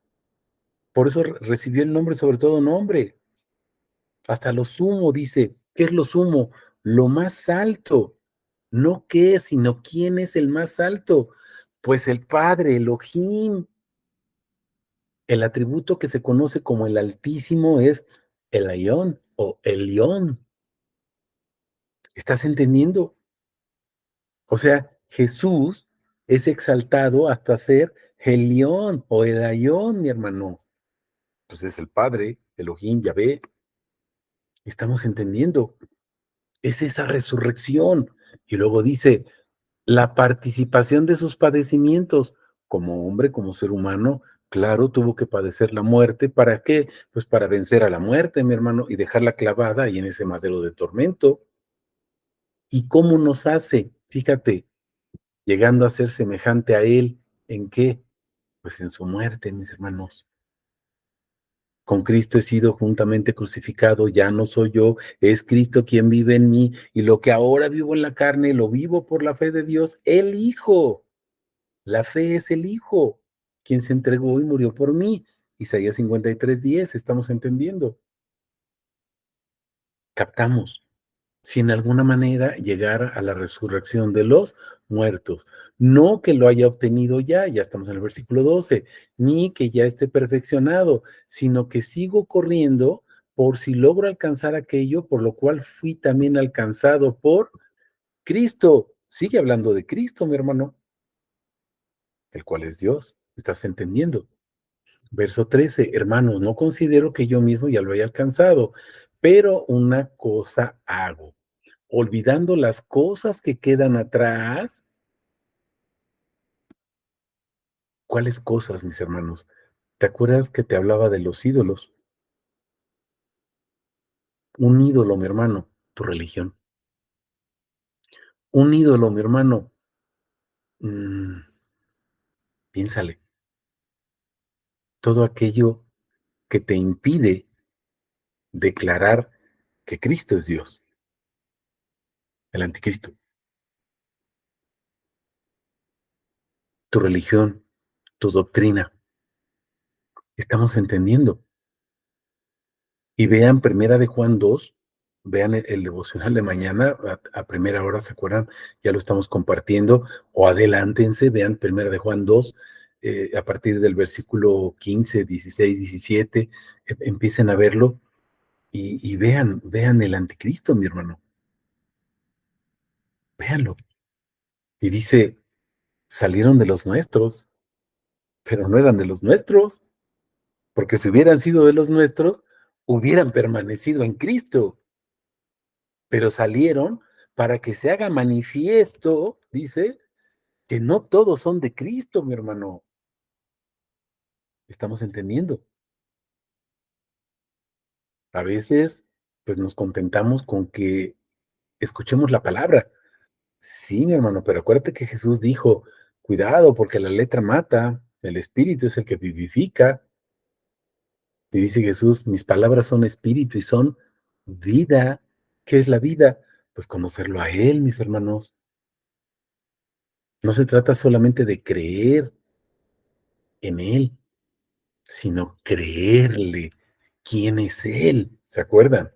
por eso recibió el nombre sobre todo nombre. Hasta lo sumo dice, ¿qué es lo sumo? Lo más alto. No qué es, sino quién es el más alto. Pues el Padre, Elohim. El atributo que se conoce como el Altísimo es el Elyon o Elión. ¿Estás entendiendo? O sea, Jesús es exaltado hasta ser Elión o el Elyon, mi hermano. Pues es el Padre, Elohim, Yahvé. Estamos entendiendo. Es esa resurrección. Y luego dice, la participación de sus padecimientos como hombre, como ser humano, claro, tuvo que padecer la muerte. ¿Para qué? Pues para vencer a la muerte, mi hermano, y dejarla clavada ahí en ese madero de tormento. ¿Y cómo nos hace? Fíjate, llegando a ser semejante a Él, ¿en qué? Pues en su muerte, mis hermanos. Con Cristo he sido juntamente crucificado, ya no soy yo, es Cristo quien vive en mí, y lo que ahora vivo en la carne, lo vivo por la fe de Dios, el Hijo. La fe es el Hijo, quien se entregó y murió por mí. Isaías 53:10, estamos entendiendo. Captamos. Si en alguna manera llegara a la resurrección de los muertos, no que lo haya obtenido ya, ya estamos en el versículo 12, ni que ya esté perfeccionado, sino que sigo corriendo por si logro alcanzar aquello por lo cual fui también alcanzado por Cristo. Sigue hablando de Cristo, mi hermano, el cual es Dios. ¿Estás entendiendo? Verso 13, hermanos, no considero que yo mismo ya lo haya alcanzado, pero una cosa hago, olvidando las cosas que quedan atrás. ¿Cuáles cosas, mis hermanos? ¿Te acuerdas que te hablaba de los ídolos? Un ídolo, mi hermano, tu religión. Un ídolo, mi hermano, mm, piénsale, todo aquello que te impide declarar que Cristo es Dios, el anticristo, tu religión, tu doctrina. Estamos entendiendo. Y vean Primera de Juan 2, vean el devocional de mañana a primera hora, ¿se acuerdan? Ya lo estamos compartiendo, o adelántense, vean Primera de Juan 2, a partir del versículo 15, 16, 17, empiecen a verlo y vean el anticristo, mi hermano, véanlo. Y dice, salieron de los nuestros, pero no eran de los nuestros, porque si hubieran sido de los nuestros, hubieran permanecido en Cristo. Pero salieron para que se haga manifiesto, dice, que no todos son de Cristo, mi hermano. Estamos entendiendo. A veces, pues nos contentamos con que escuchemos la palabra. Sí, mi hermano, pero acuérdate que Jesús dijo, Cuidado, porque la letra mata, el espíritu es el que vivifica. Y dice Jesús, mis palabras son espíritu y son vida. ¿Qué es la vida? Pues conocerlo a Él, mis hermanos. No se trata solamente de creer en Él, sino creerle quién es Él. ¿Se acuerdan?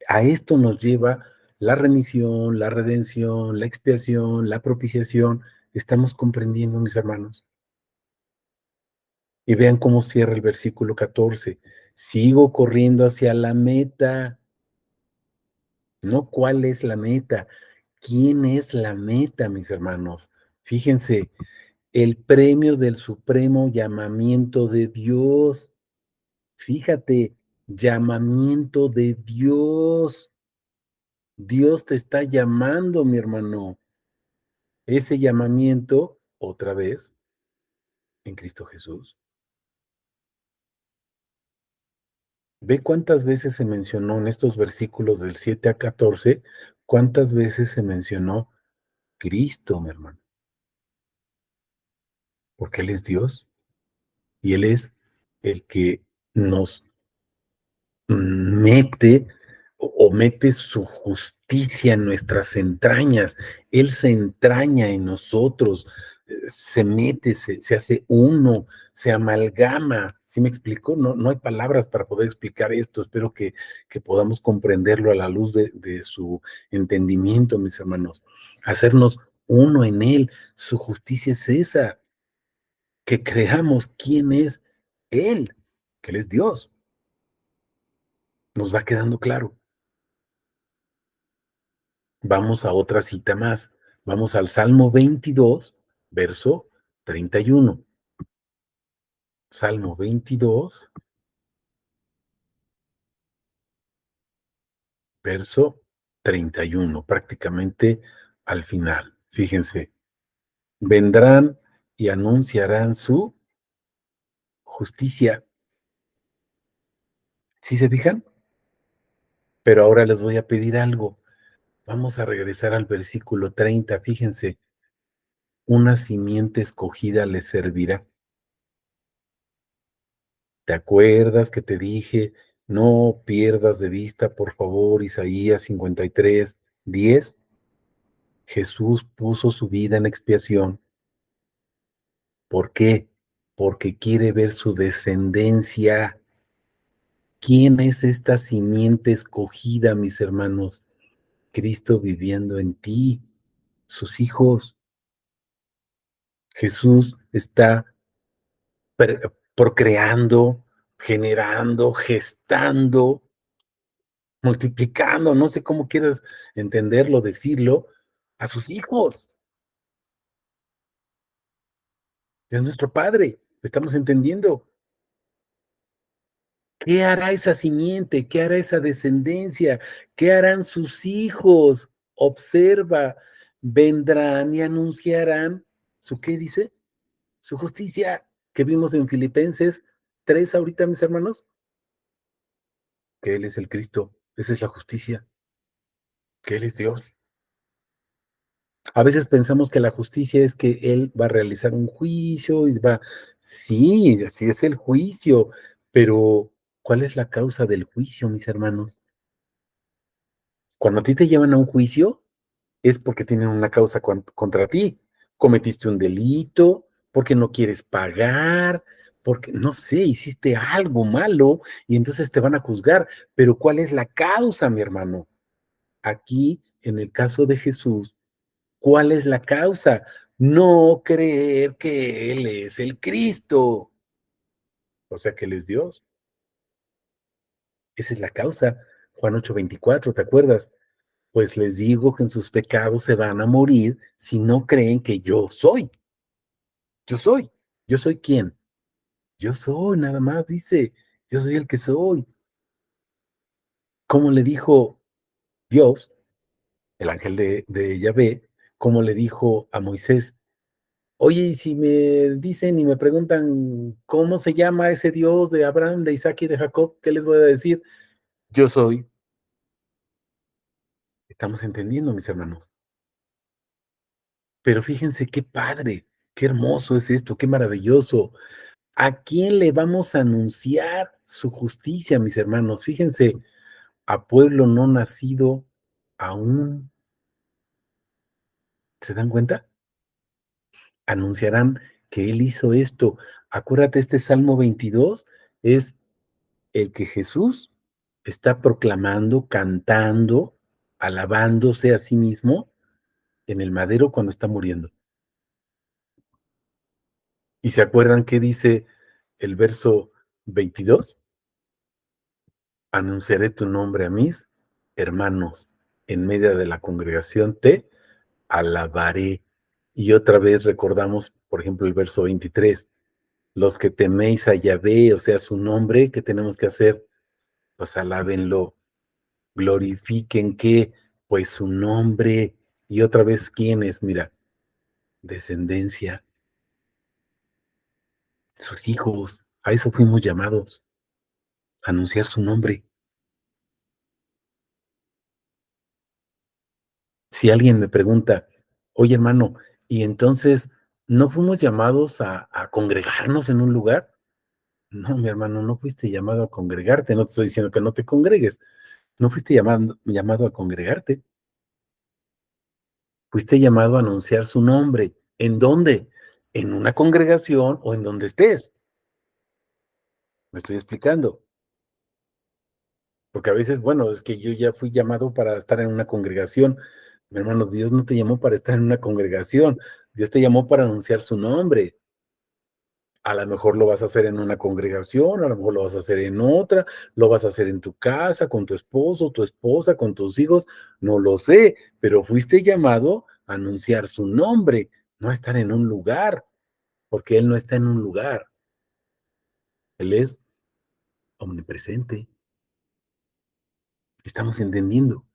A esto nos lleva la remisión, la redención, la expiación, la propiciación. ¿Estamos comprendiendo, mis hermanos? Y vean cómo cierra el versículo 14. Sigo corriendo hacia la meta. No cuál es la meta, quién es la meta, mis hermanos. Fíjense, el premio del supremo llamamiento de Dios. Fíjate, llamamiento de Dios. Dios te está llamando, mi hermano. Ese llamamiento, otra vez, en Cristo Jesús. Ve cuántas veces se mencionó en estos versículos del 7 a 14, cuántas veces se mencionó Cristo, mi hermano, porque Él es Dios y Él es el que nos mete o mete su justicia en nuestras entrañas. Él se entraña en nosotros, se mete, se hace uno, se amalgama. ¿Sí me explico? No, no hay palabras para poder explicar esto. Espero que podamos comprenderlo a la luz de su entendimiento, mis hermanos. Hacernos uno en Él. Su justicia es esa, que creamos quién es Él, que Él es Dios. Nos va quedando claro. Vamos a otra cita más. Vamos al Salmo 22, verso 31. Salmo 22, verso 31, prácticamente al final. Fíjense, vendrán y anunciarán su justicia. ¿Sí se fijan? Pero ahora les voy a pedir algo. Vamos a regresar al versículo 30. Fíjense, una simiente escogida les servirá. ¿Te acuerdas que te dije, no pierdas de vista, por favor, Isaías 53:10? Jesús puso su vida en expiación. ¿Por qué? Porque quiere ver su descendencia. ¿Quién es esta simiente escogida, mis hermanos? Cristo viviendo en ti, sus hijos. Jesús está procreando, generando, gestando, multiplicando, no sé cómo quieras entenderlo, decirlo, a sus hijos. Es nuestro Padre, estamos entendiendo. ¿Qué hará esa simiente? ¿Qué hará esa descendencia? ¿Qué harán sus hijos? Observa, vendrán y anunciarán su, ¿qué dice? Su justicia, que vimos en Filipenses 3 ahorita, mis hermanos, que Él es el Cristo, esa es la justicia, que Él es Dios. A veces pensamos que la justicia es que Él va a realizar un juicio y va, sí, así es el juicio, pero ¿cuál es la causa del juicio, mis hermanos? Cuando a ti te llevan a un juicio, es porque tienen una causa contra ti. Cometiste un delito, porque no quieres pagar, porque, no sé, hiciste algo malo y entonces te van a juzgar. Pero ¿cuál es la causa, mi hermano? Aquí, en el caso de Jesús, ¿cuál es la causa? No creer que Él es el Cristo, o sea, que Él es Dios. Esa es la causa. Juan 8:24, ¿te acuerdas? Pues les digo que en sus pecados se van a morir si no creen que yo soy. Yo soy. ¿Yo soy quién? Yo soy, nada más dice. Yo soy el que soy. Como le dijo Dios, el ángel de Yahvé, como le dijo a Moisés, oye, y si me dicen y me preguntan cómo se llama ese Dios de Abraham, de Isaac y de Jacob, ¿qué les voy a decir? Yo soy. Estamos entendiendo, mis hermanos. Pero fíjense qué padre, qué hermoso es esto, qué maravilloso. ¿A quién le vamos a anunciar su justicia, mis hermanos? Fíjense, a pueblo no nacido aún, ¿se dan cuenta? Anunciarán que Él hizo esto. Acuérdate, este Salmo 22 es el que Jesús está proclamando, cantando, alabándose a sí mismo en el madero cuando está muriendo. ¿Y se acuerdan qué dice el verso 22? Anunciaré tu nombre a mis hermanos, en medio de la congregación te alabaré. Y otra vez recordamos, por ejemplo, el verso 23, los que teméis a Yahvé, o sea, su nombre, ¿qué tenemos que hacer? Pues alábenlo, glorifiquen que, pues su nombre. Y otra vez, ¿quién es? Mira, descendencia, sus hijos, a eso fuimos llamados, a anunciar su nombre. Si alguien me pregunta, oye hermano, y entonces, ¿no fuimos llamados a congregarnos en un lugar? No, mi hermano, no fuiste llamado a congregarte, no te estoy diciendo que no te congregues, no fuiste llamado a congregarte, fuiste llamado a anunciar su nombre. ¿En dónde? En una congregación o en donde estés. Me estoy explicando. Porque a veces, bueno, es que yo ya fui llamado para estar en una congregación. Mi hermano, Dios no te llamó para estar en una congregación. Dios te llamó para anunciar su nombre. A lo mejor lo vas a hacer en una congregación, a lo mejor lo vas a hacer en otra, lo vas a hacer en tu casa, con tu esposo, tu esposa, con tus hijos, no lo sé, pero fuiste llamado a anunciar su nombre, no a estar en un lugar, porque Él no está en un lugar, Él es omnipresente. ¿Estamos entendiendo?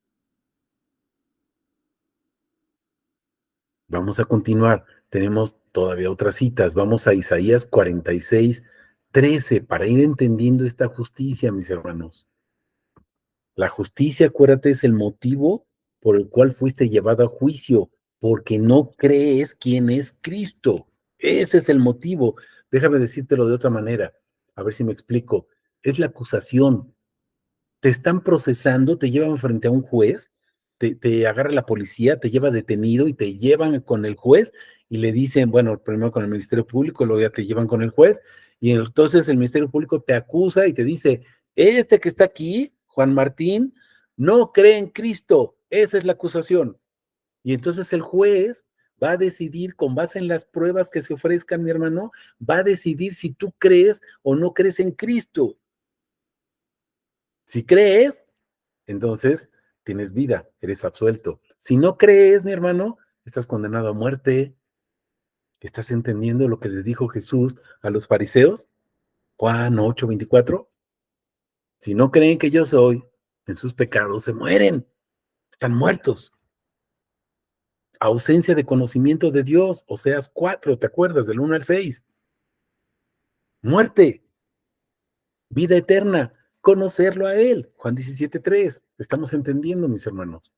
Vamos a continuar. Tenemos todavía otras citas. Vamos a Isaías 46:13 para ir entendiendo esta justicia, mis hermanos. La justicia, acuérdate, es el motivo por el cual fuiste llevado a juicio, porque no crees quién es Cristo. Ese es el motivo. Déjame decírtelo de otra manera, a ver si me explico. Es la acusación, te están procesando, te llevan frente a un juez, te agarra la policía, te lleva detenido y te llevan con el juez y le dicen, bueno, primero con el Ministerio Público, luego ya te llevan con el juez y entonces el Ministerio Público te acusa y te dice, este que está aquí, Juan Martín, no cree en Cristo, esa es la acusación. Y entonces el juez va a decidir con base en las pruebas que se ofrezcan, mi hermano, va a decidir si tú crees o no crees en Cristo. Si crees, entonces tienes vida, eres absuelto. Si no crees, mi hermano, estás condenado a muerte. ¿Estás entendiendo lo que les dijo Jesús a los fariseos? Juan 8:24. Si no creen que yo soy, en sus pecados se mueren, están muertos. Ausencia de conocimiento de Dios, Oseas 4, ¿te acuerdas? Del 1 al 6. Muerte, vida eterna, conocerlo a Él. Juan 17:3. Estamos entendiendo, mis hermanos.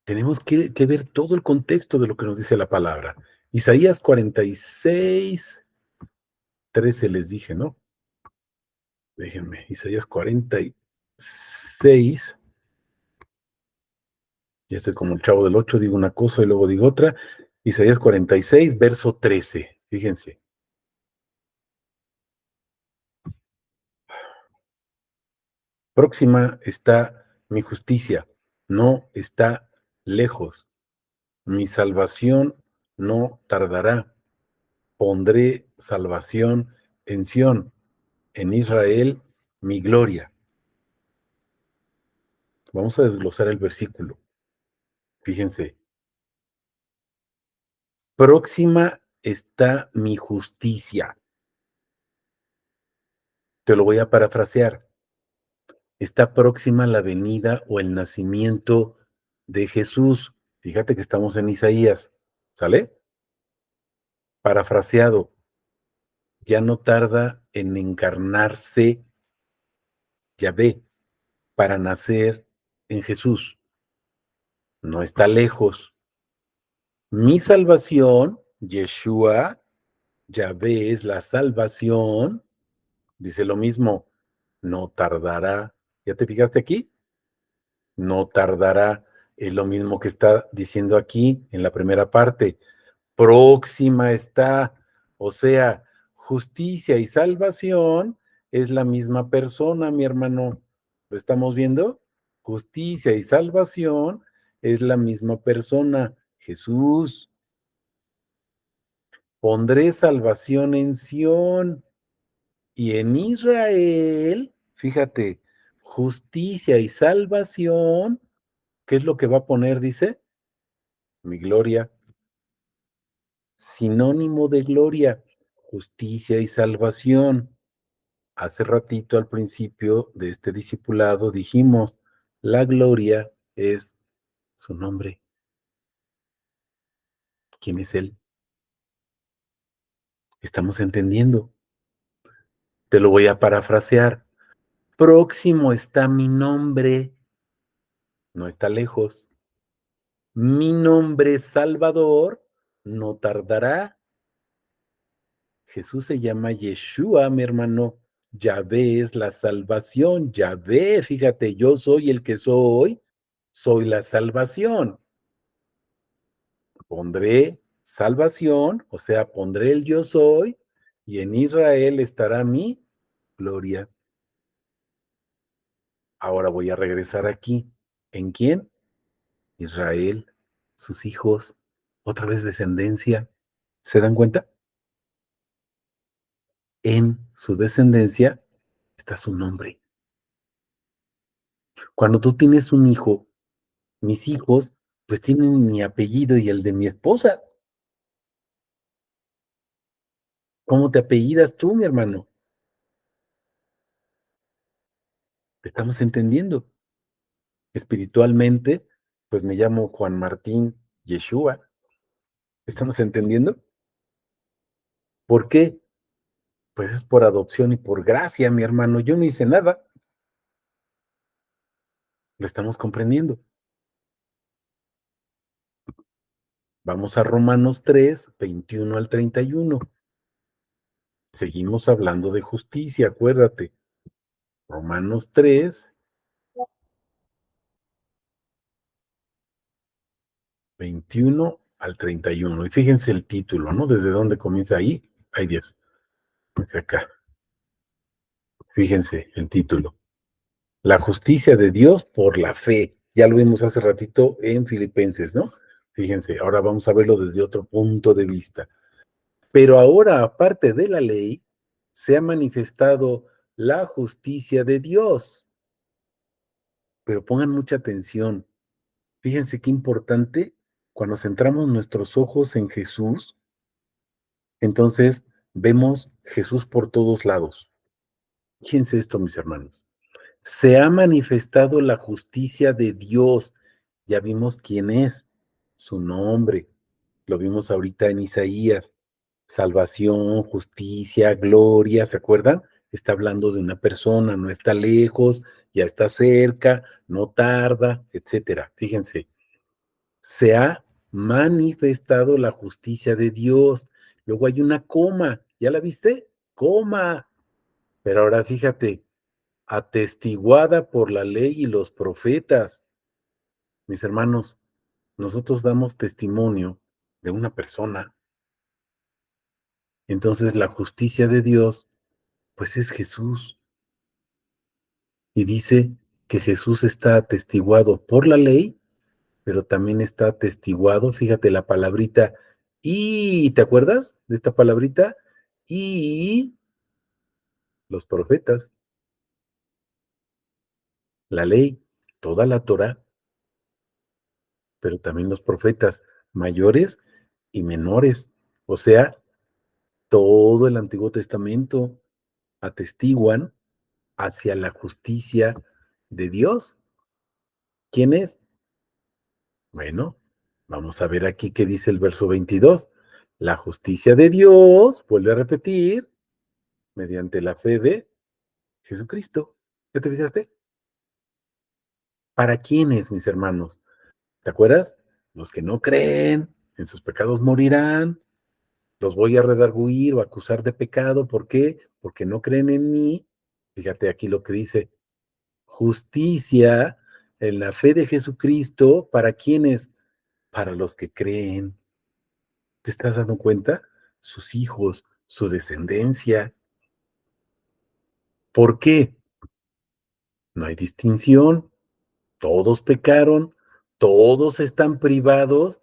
Tenemos que ver todo el contexto de lo que nos dice la palabra. Isaías 46:13 les dije, ¿no? Déjenme, Isaías 46, ya estoy como el chavo del 8, digo una cosa y luego digo otra. Isaías 46, verso 13, fíjense. Próxima está mi justicia, no está lejos. Mi salvación no tardará. Pondré salvación en Sión, en Israel mi gloria. Vamos a desglosar el versículo. Fíjense, próxima está mi justicia. Te lo voy a parafrasear. Está próxima la venida o el nacimiento de Jesús. Fíjate que estamos en Isaías. ¿Sale? Parafraseado. Ya no tarda en encarnarse Yahvé para nacer en Jesús. no está lejos. Mi salvación, Yeshua, Yahvé es la salvación, dice lo mismo, no tardará. ¿Ya te fijaste aquí? No tardará. Es lo mismo que está diciendo aquí en la primera parte. Próxima está. O sea, justicia y salvación es la misma persona, mi hermano. ¿Lo estamos viendo? Justicia y salvación es la misma persona. Jesús, pondré salvación en Sión y en Israel, fíjate, justicia y salvación, ¿qué es lo que va a poner? Dice, mi gloria, sinónimo de gloria, justicia y salvación. Hace ratito al principio de este discipulado dijimos, la gloria es su nombre. ¿Quién es Él? Estamos entendiendo. Te lo voy a parafrasear. Próximo está mi nombre, no está lejos. Mi nombre Salvador no tardará. Jesús se llama Yeshua, mi hermano. Yahvé es la salvación. Yahvé, fíjate, yo soy el que soy la salvación. Pondré salvación, o sea, pondré el yo soy, y en Israel estará mi gloria. Ahora voy a regresar aquí. ¿En quién? Israel, sus hijos, otra vez descendencia. ¿Se dan cuenta? En su descendencia está su nombre. Cuando tú tienes un hijo, mis hijos, pues tienen mi apellido y el de mi esposa. ¿Cómo te apellidas tú, mi hermano? ¿Estamos entendiendo? Espiritualmente, pues me llamo Juan Martín Yeshua. ¿Estamos entendiendo? ¿Por qué? Pues es por adopción y por gracia, mi hermano. Yo no hice nada. ¿Lo estamos comprendiendo? Vamos a Romanos 3, 21 al 31. Seguimos hablando de justicia, acuérdate. Romanos 3, 21 al 31. Y fíjense el título, ¿no? ¿Desde dónde comienza ahí? Ay, Dios. Acá. Fíjense el título. La justicia de Dios por la fe. Ya lo vimos hace ratito en Filipenses, ¿no? Fíjense, ahora vamos a verlo desde otro punto de vista. Pero ahora, aparte de la ley, se ha manifestado la justicia de Dios. Pero pongan mucha atención. Fíjense qué importante cuando centramos nuestros ojos en Jesús, entonces vemos Jesús por todos lados. Fíjense esto, mis hermanos. Se ha manifestado la justicia de Dios. Ya vimos quién es, su nombre. Lo vimos ahorita en Isaías. Salvación, justicia, gloria, ¿se acuerdan? Está hablando de una persona, no está lejos, ya está cerca, no tarda, etcétera. Fíjense, se ha manifestado la justicia de Dios. Luego hay una coma, ¿ya la viste? Coma. Pero ahora fíjate, atestiguada por la ley y los profetas. Mis hermanos, nosotros damos testimonio de una persona. Entonces la justicia de Dios, pues es Jesús. Y dice que Jesús está atestiguado por la ley, pero también está atestiguado, fíjate la palabrita, y, ¿te acuerdas de esta palabrita? Y los profetas, la ley, toda la Torá, pero también los profetas mayores y menores, o sea, todo el Antiguo Testamento atestiguan hacia la justicia de Dios. ¿Quién es? Bueno, vamos a ver aquí qué dice el verso 22. La justicia de Dios, vuelve a repetir, mediante la fe de Jesucristo. ¿Ya te fijaste? ¿Para quiénes, mis hermanos? ¿Te acuerdas? Los que no creen en sus pecados morirán, los voy a redarguir o acusar de pecado. ¿Por qué? Porque no creen en mí. Fíjate aquí lo que dice, justicia en la fe de Jesucristo, ¿para quiénes? Para los que creen. ¿Te estás dando cuenta? Sus hijos, su descendencia. ¿Por qué? No hay distinción. Todos pecaron, todos están privados,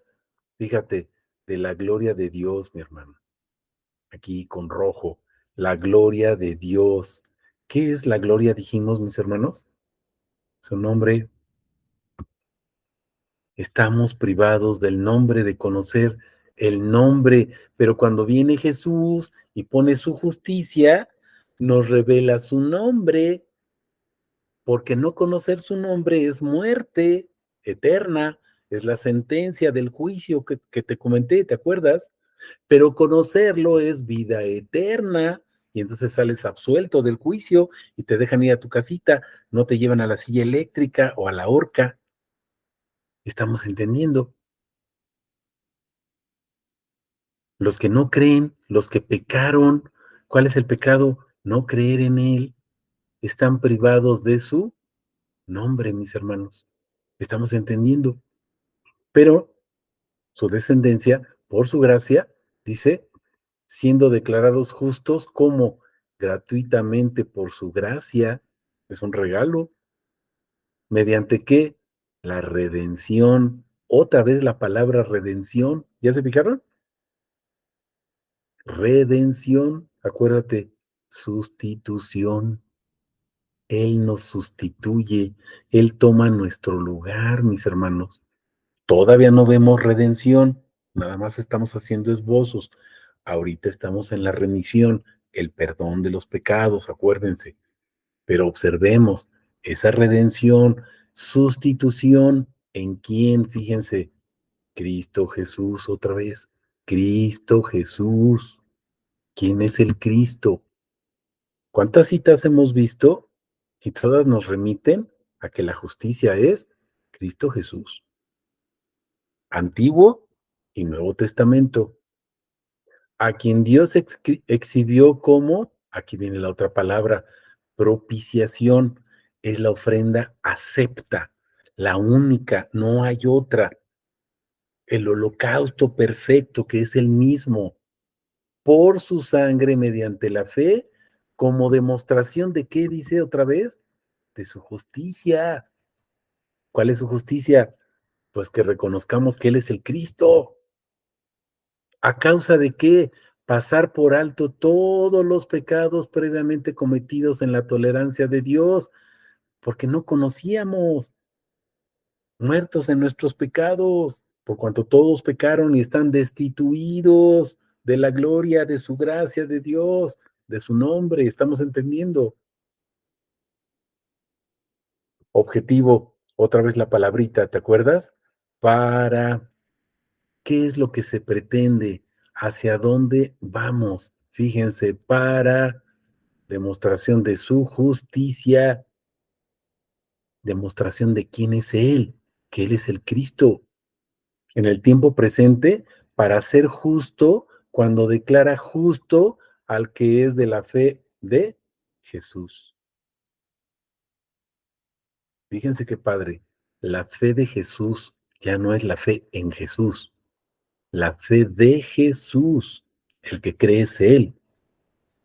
fíjate, de la gloria de Dios, mi hermano. Aquí con rojo, la gloria de Dios. ¿Qué es la gloria, dijimos, mis hermanos? Su nombre. Estamos privados del nombre, de conocer el nombre, pero cuando viene Jesús y pone su justicia, nos revela su nombre, porque no conocer su nombre es muerte eterna, es la sentencia del juicio que te comenté, ¿te acuerdas? Pero conocerlo es vida eterna, y entonces sales absuelto del juicio y te dejan ir a tu casita, no te llevan a la silla eléctrica o a la horca. Estamos entendiendo. Los que no creen, los que pecaron, ¿cuál es el pecado? No creer en Él. Están privados de su nombre, mis hermanos. Estamos entendiendo. Pero su descendencia, por su gracia, dice, siendo declarados justos como gratuitamente por su gracia, es un regalo. ¿Mediante qué? La redención. Otra vez la palabra redención. ¿Ya se fijaron? Redención, acuérdate, sustitución. Él nos sustituye, Él toma nuestro lugar, mis hermanos. Todavía no vemos redención, nada más estamos haciendo esbozos. Ahorita estamos en la remisión, el perdón de los pecados, acuérdense. Pero observemos esa redención, sustitución, ¿en quién? Fíjense, Cristo Jesús otra vez. Cristo Jesús. ¿Quién es el Cristo? ¿Cuántas citas hemos visto? Y todas nos remiten a que la justicia es Cristo Jesús. Antiguo y Nuevo Testamento. A quien Dios exhibió como, aquí viene la otra palabra, propiciación. Es la ofrenda acepta, la única, no hay otra. El holocausto perfecto que es el mismo. Por su sangre mediante la fe, como demostración de qué dice otra vez, de su justicia. ¿Cuál es su justicia? Pues que reconozcamos que Él es el Cristo. ¿A causa de qué? Pasar por alto todos los pecados previamente cometidos en la tolerancia de Dios, porque no conocíamos, muertos en nuestros pecados, por cuanto todos pecaron y están destituidos de la gloria, de su gracia, de Dios, de su nombre. ¿Estamos entendiendo? Objetivo, otra vez la palabrita, ¿te acuerdas? Para, ¿qué es lo que se pretende? ¿Hacia dónde vamos? Fíjense, para demostración de su justicia, demostración de quién es Él, que Él es el Cristo. En el tiempo presente, para ser justo, cuando declara justo al que es de la fe de Jesús. Fíjense qué padre, la fe de Jesús ya no es la fe en Jesús, la fe de Jesús, el que cree es Él,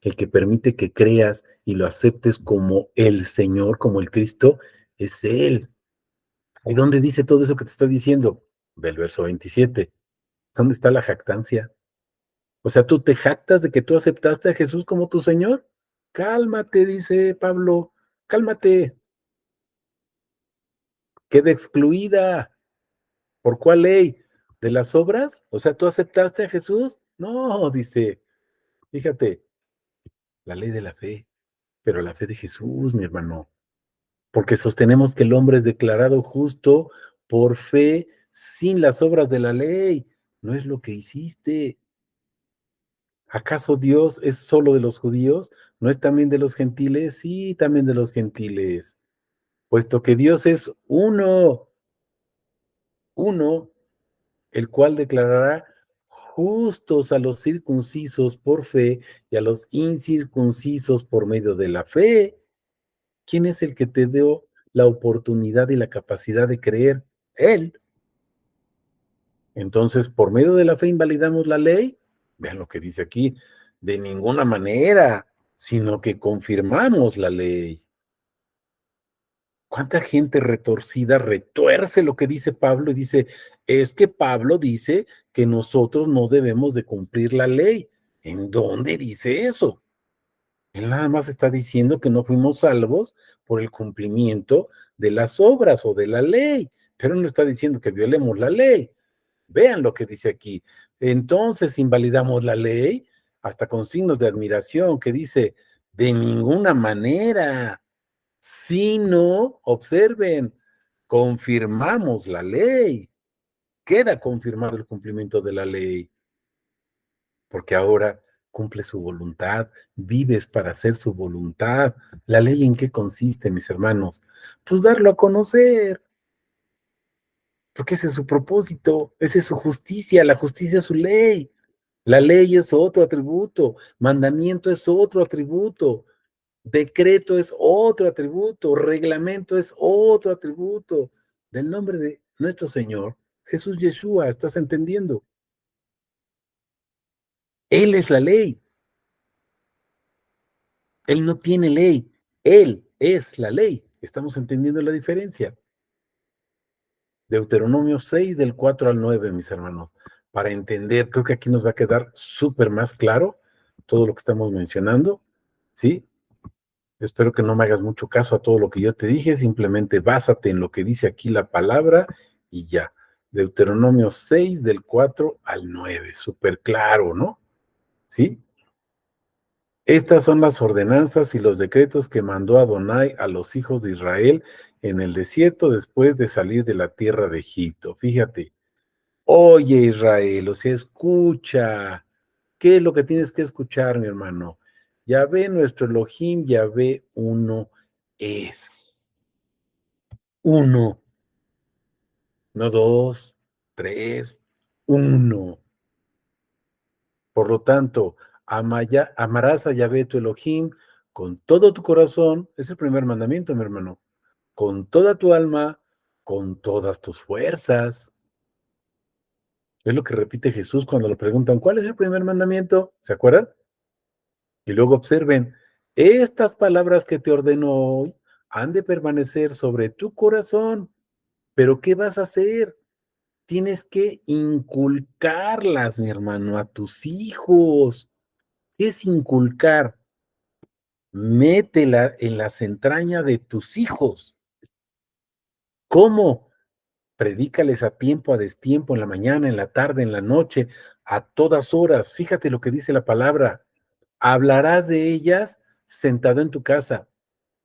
el que permite que creas y lo aceptes como el Señor, como el Cristo, es Él. ¿Y dónde dice todo eso que te estoy diciendo? Del verso 27. ¿Dónde está la jactancia? O sea, ¿tú te jactas de que tú aceptaste a Jesús como tu Señor? Cálmate, dice Pablo, cálmate, queda excluida. ¿Por cuál ley? ¿De las obras? O sea, ¿tú aceptaste a Jesús? No, dice, fíjate, la ley de la fe, pero la fe de Jesús, mi hermano, porque sostenemos que el hombre es declarado justo por fe sin las obras de la ley. No es lo que hiciste. ¿Acaso Dios es solo de los judíos? ¿No es también de los gentiles? Sí, también de los gentiles. Puesto que Dios es uno, uno, el cual declarará justos a los circuncisos por fe y a los incircuncisos por medio de la fe. ¿Quién es el que te dio la oportunidad y la capacidad de creer? Él. Entonces, por medio de la fe invalidamos la ley. Vean lo que dice aquí, de ninguna manera, sino que confirmamos la ley. ¿Cuánta gente retorcida retuerce lo que dice Pablo y dice, es que Pablo dice que nosotros no debemos de cumplir la ley? ¿En dónde dice eso? Él nada más está diciendo que no fuimos salvos por el cumplimiento de las obras o de la ley, pero no está diciendo que violemos la ley. Vean lo que dice aquí. Entonces invalidamos la ley hasta con signos de admiración que dice, de ninguna manera, sino, observen, confirmamos la ley. Queda confirmado el cumplimiento de la ley, porque ahora cumple su voluntad, vives para hacer su voluntad. ¿La ley en qué consiste, mis hermanos? Pues darlo a conocer, porque ese es su propósito, esa es su justicia, la justicia es su ley. La ley es otro atributo, mandamiento es otro atributo, decreto es otro atributo, reglamento es otro atributo del nombre de nuestro Señor Jesús Yeshua. ¿Estás entendiendo? Él es la ley. Él no tiene ley. Él es la ley. ¿Estamos entendiendo la diferencia? Deuteronomio 6 del 4 al 9, mis hermanos. Para entender, creo que aquí nos va a quedar súper más claro todo lo que estamos mencionando, ¿sí? Espero que no me hagas mucho caso a todo lo que yo te dije, simplemente básate en lo que dice aquí la palabra y ya. Deuteronomio 6 del 4 al 9, súper claro, ¿no? ¿Sí? Estas son las ordenanzas y los decretos que mandó Adonai a los hijos de Israel en el desierto después de salir de la tierra de Egipto. Fíjate, oye Israel, o sea, escucha. ¿Qué es lo que tienes que escuchar, mi hermano? Yahvé, nuestro Elohim, Yahvé uno es. Uno, no dos, tres, uno. Por lo tanto, amarás a Yahvé tu Elohim con todo tu corazón. Es el primer mandamiento, mi hermano. Con toda tu alma, con todas tus fuerzas. Es lo que repite Jesús cuando le preguntan, ¿cuál es el primer mandamiento? ¿Se acuerdan? Y luego observen, estas palabras que te ordeno hoy han de permanecer sobre tu corazón. Pero ¿qué vas a hacer? Tienes que inculcarlas, mi hermano, a tus hijos. ¿Qué es inculcar? Métela en las entrañas de tus hijos. ¿Cómo? Predícales a tiempo, a destiempo, en la mañana, en la tarde, en la noche, a todas horas. Fíjate lo que dice la palabra. Hablarás de ellas sentado en tu casa.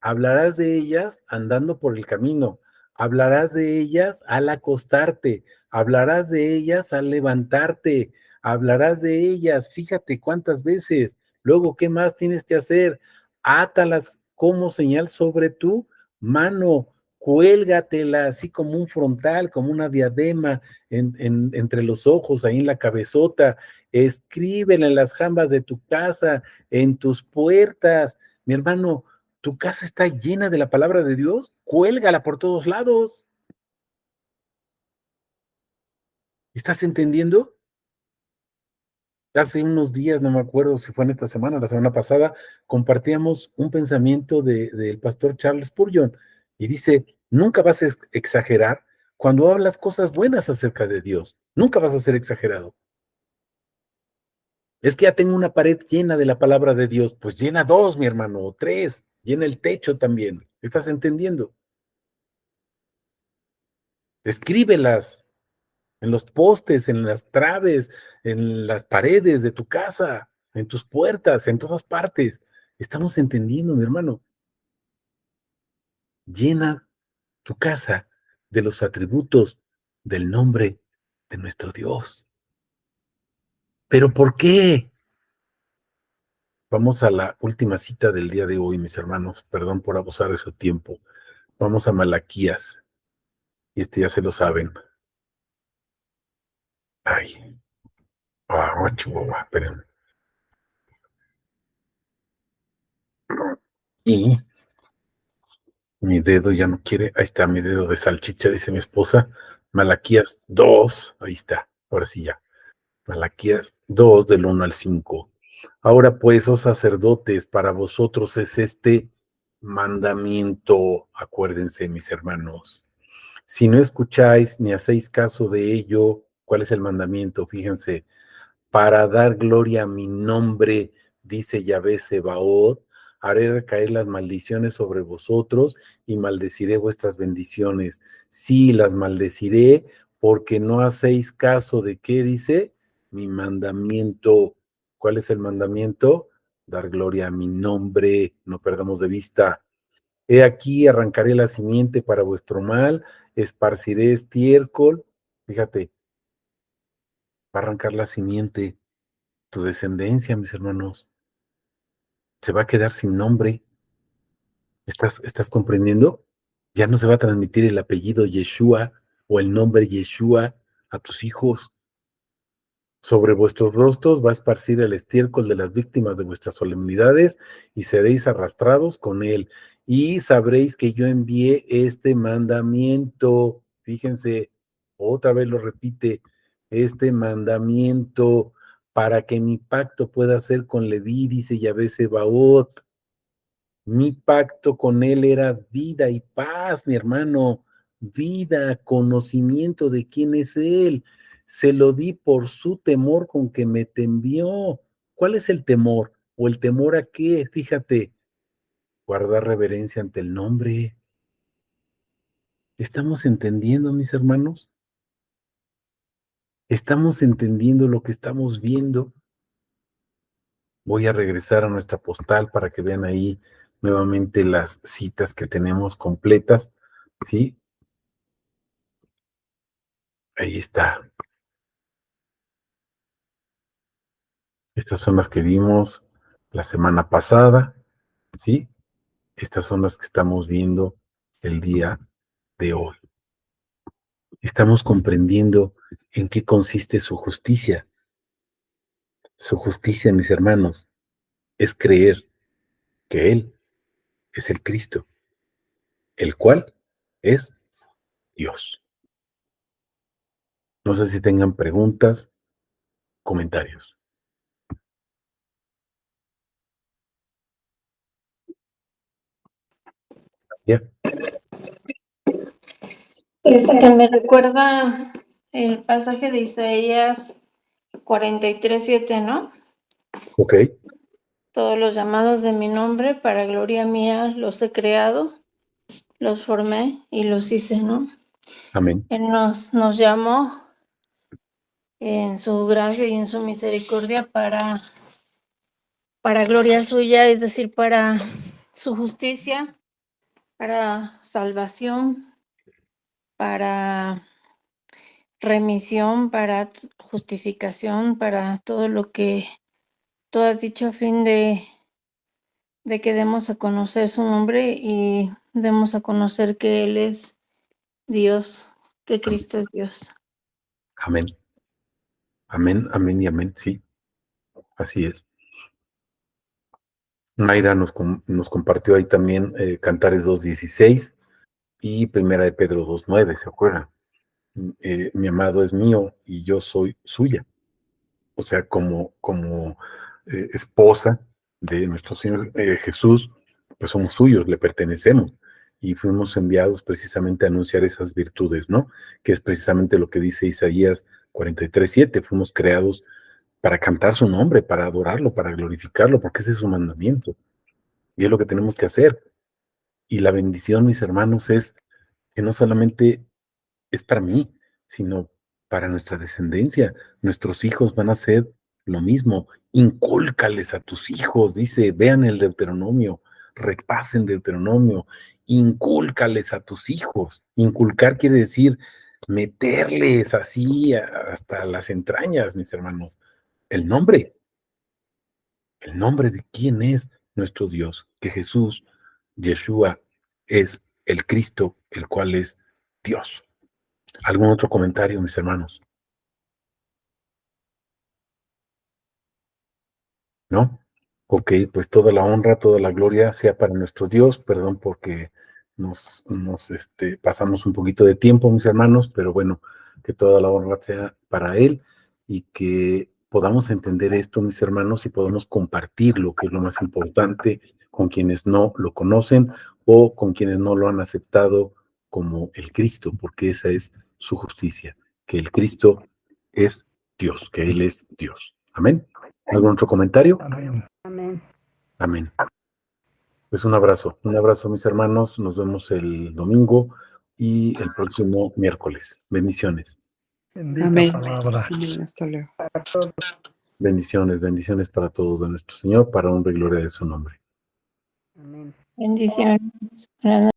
Hablarás de ellas andando por el camino, hablarás de ellas al acostarte, hablarás de ellas al levantarte, hablarás de ellas, fíjate cuántas veces. Luego, ¿qué más tienes que hacer? Átalas como señal sobre tu mano, cuélgatela así como un frontal, como una diadema entre los ojos, ahí en la cabezota, escríbela en las jambas de tu casa, en tus puertas. Mi hermano, ¿tu casa está llena de la palabra de Dios? Cuélgala por todos lados. ¿Estás entendiendo? Hace unos días, no me acuerdo si fue en esta semana, la semana pasada, compartíamos un pensamiento del pastor Charles Spurgeon y dice, nunca vas a exagerar cuando hablas cosas buenas acerca de Dios. Nunca vas a ser exagerado. Es que ya tengo una pared llena de la palabra de Dios. Pues llena dos, mi hermano, o tres. Llena el techo también. ¿Estás entendiendo? Escríbelas en los postes, en las traves, en las paredes de tu casa, en tus puertas, en todas partes. Estamos entendiendo, mi hermano. Llena tu casa de los atributos del nombre de nuestro Dios. ¿Pero por qué? Vamos a la última cita del día de hoy, mis hermanos. Perdón por abusar de su tiempo. Vamos a Malaquías. Y ya se lo saben. Ay, chihuahua, espérenme. Y mi dedo ya no quiere. Ahí está mi dedo de salchicha, dice mi esposa. Malaquías 2. Ahí está. Ahora sí ya. Malaquías 2 del 1 al 5. Ahora pues, oh sacerdotes, para vosotros es este mandamiento. Acuérdense, mis hermanos. Si no escucháis ni hacéis caso de ello, ¿cuál es el mandamiento? Fíjense, para dar gloria a mi nombre, dice Yahvé Sebaot, haré recaer las maldiciones sobre vosotros y maldeciré vuestras bendiciones. Sí, las maldeciré porque no hacéis caso de qué dice mi mandamiento. ¿Cuál es el mandamiento? Dar gloria a mi nombre, no perdamos de vista. He aquí, arrancaré la simiente para vuestro mal, esparciré estiércol. Fíjate, va a arrancar la simiente. Tu descendencia, mis hermanos, se va a quedar sin nombre. ¿Estás comprendiendo? Ya no se va a transmitir el apellido Yeshua o el nombre Yeshua a tus hijos. Sobre vuestros rostros va a esparcir el estiércol de las víctimas de vuestras solemnidades y seréis arrastrados con él. Y sabréis que yo envié este mandamiento. Fíjense, otra vez lo repite, este mandamiento para que mi pacto pueda ser con Leví, dice Yahvé Sebaot. Mi pacto con él era vida y paz, mi hermano, vida, conocimiento de quién es él. Se lo di por su temor con que me temió. ¿Cuál es el temor? ¿O el temor a qué? Fíjate, guardar reverencia ante el nombre. ¿Estamos entendiendo, mis hermanos? ¿Estamos entendiendo lo que estamos viendo? Voy a regresar a nuestra postal para que vean ahí nuevamente las citas que tenemos completas, ¿sí? Ahí está. Estas son las que vimos la semana pasada, ¿sí? Estas son las que estamos viendo el día de hoy. Estamos comprendiendo en qué consiste su justicia. Su justicia, mis hermanos, es creer que Él es el Cristo, el cual es Dios. No sé si tengan preguntas, comentarios. ¿Ya? Me recuerda el pasaje de Isaías 43:7, ¿no? Ok, Todos los llamados de mi nombre, para gloria mía, los he creado, los formé y los hice, ¿no? amén, Él nos llamó en su gracia y en su misericordia para gloria suya, es decir, para su justicia, para salvación, para remisión, para justificación, para todo lo que tú has dicho a fin de que demos a conocer su nombre y demos a conocer que Él es Dios, que amén, Cristo es Dios. amén, amén, amén y amén, sí, así es. Mayra nos compartió ahí también Cantares 2:16 y Primera de Pedro 2:9, ¿se acuerdan? Mi amado es mío y yo soy suya. O sea, como esposa de nuestro Señor Jesús, pues somos suyos, le pertenecemos. Y fuimos enviados precisamente a anunciar esas virtudes, ¿no? Que es precisamente lo que dice Isaías 43:7. Fuimos creados para cantar su nombre, para adorarlo, para glorificarlo, porque ese es su mandamiento. Y es lo que tenemos que hacer. Y la bendición, mis hermanos, es que no solamente es para mí, sino para nuestra descendencia. Nuestros hijos van a hacer lo mismo. Incúlcales a tus hijos, dice, vean el Deuteronomio, repasen Deuteronomio, incúlcales a tus hijos. Inculcar quiere decir meterles así hasta las entrañas, mis hermanos. El nombre, el nombre de quién es nuestro Dios, que Jesús, Yeshua, es el Cristo, el cual es Dios. ¿Algún otro comentario, mis hermanos? ¿no? Ok, pues toda la honra, toda la gloria sea para nuestro Dios. Perdón porque pasamos un poquito de tiempo, mis hermanos, pero bueno, que toda la honra sea para Él y que podamos entender esto, mis hermanos, y podamos compartirlo, que es lo más importante, con quienes no lo conocen o con quienes no lo han aceptado como el Cristo, porque esa es su justicia, que el Cristo es Dios, que Él es Dios. Amén. ¿Algún otro comentario? Amén. Amén. Amén. Pues un abrazo, mis hermanos. Nos vemos el domingo y el próximo miércoles. Bendiciones. Bendita Amén. palabra. Amén. Hasta luego. Para todos. Bendiciones, bendiciones para todos de nuestro Señor, para honra y gloria de su nombre. Amén. Bendiciones. Buenas noches.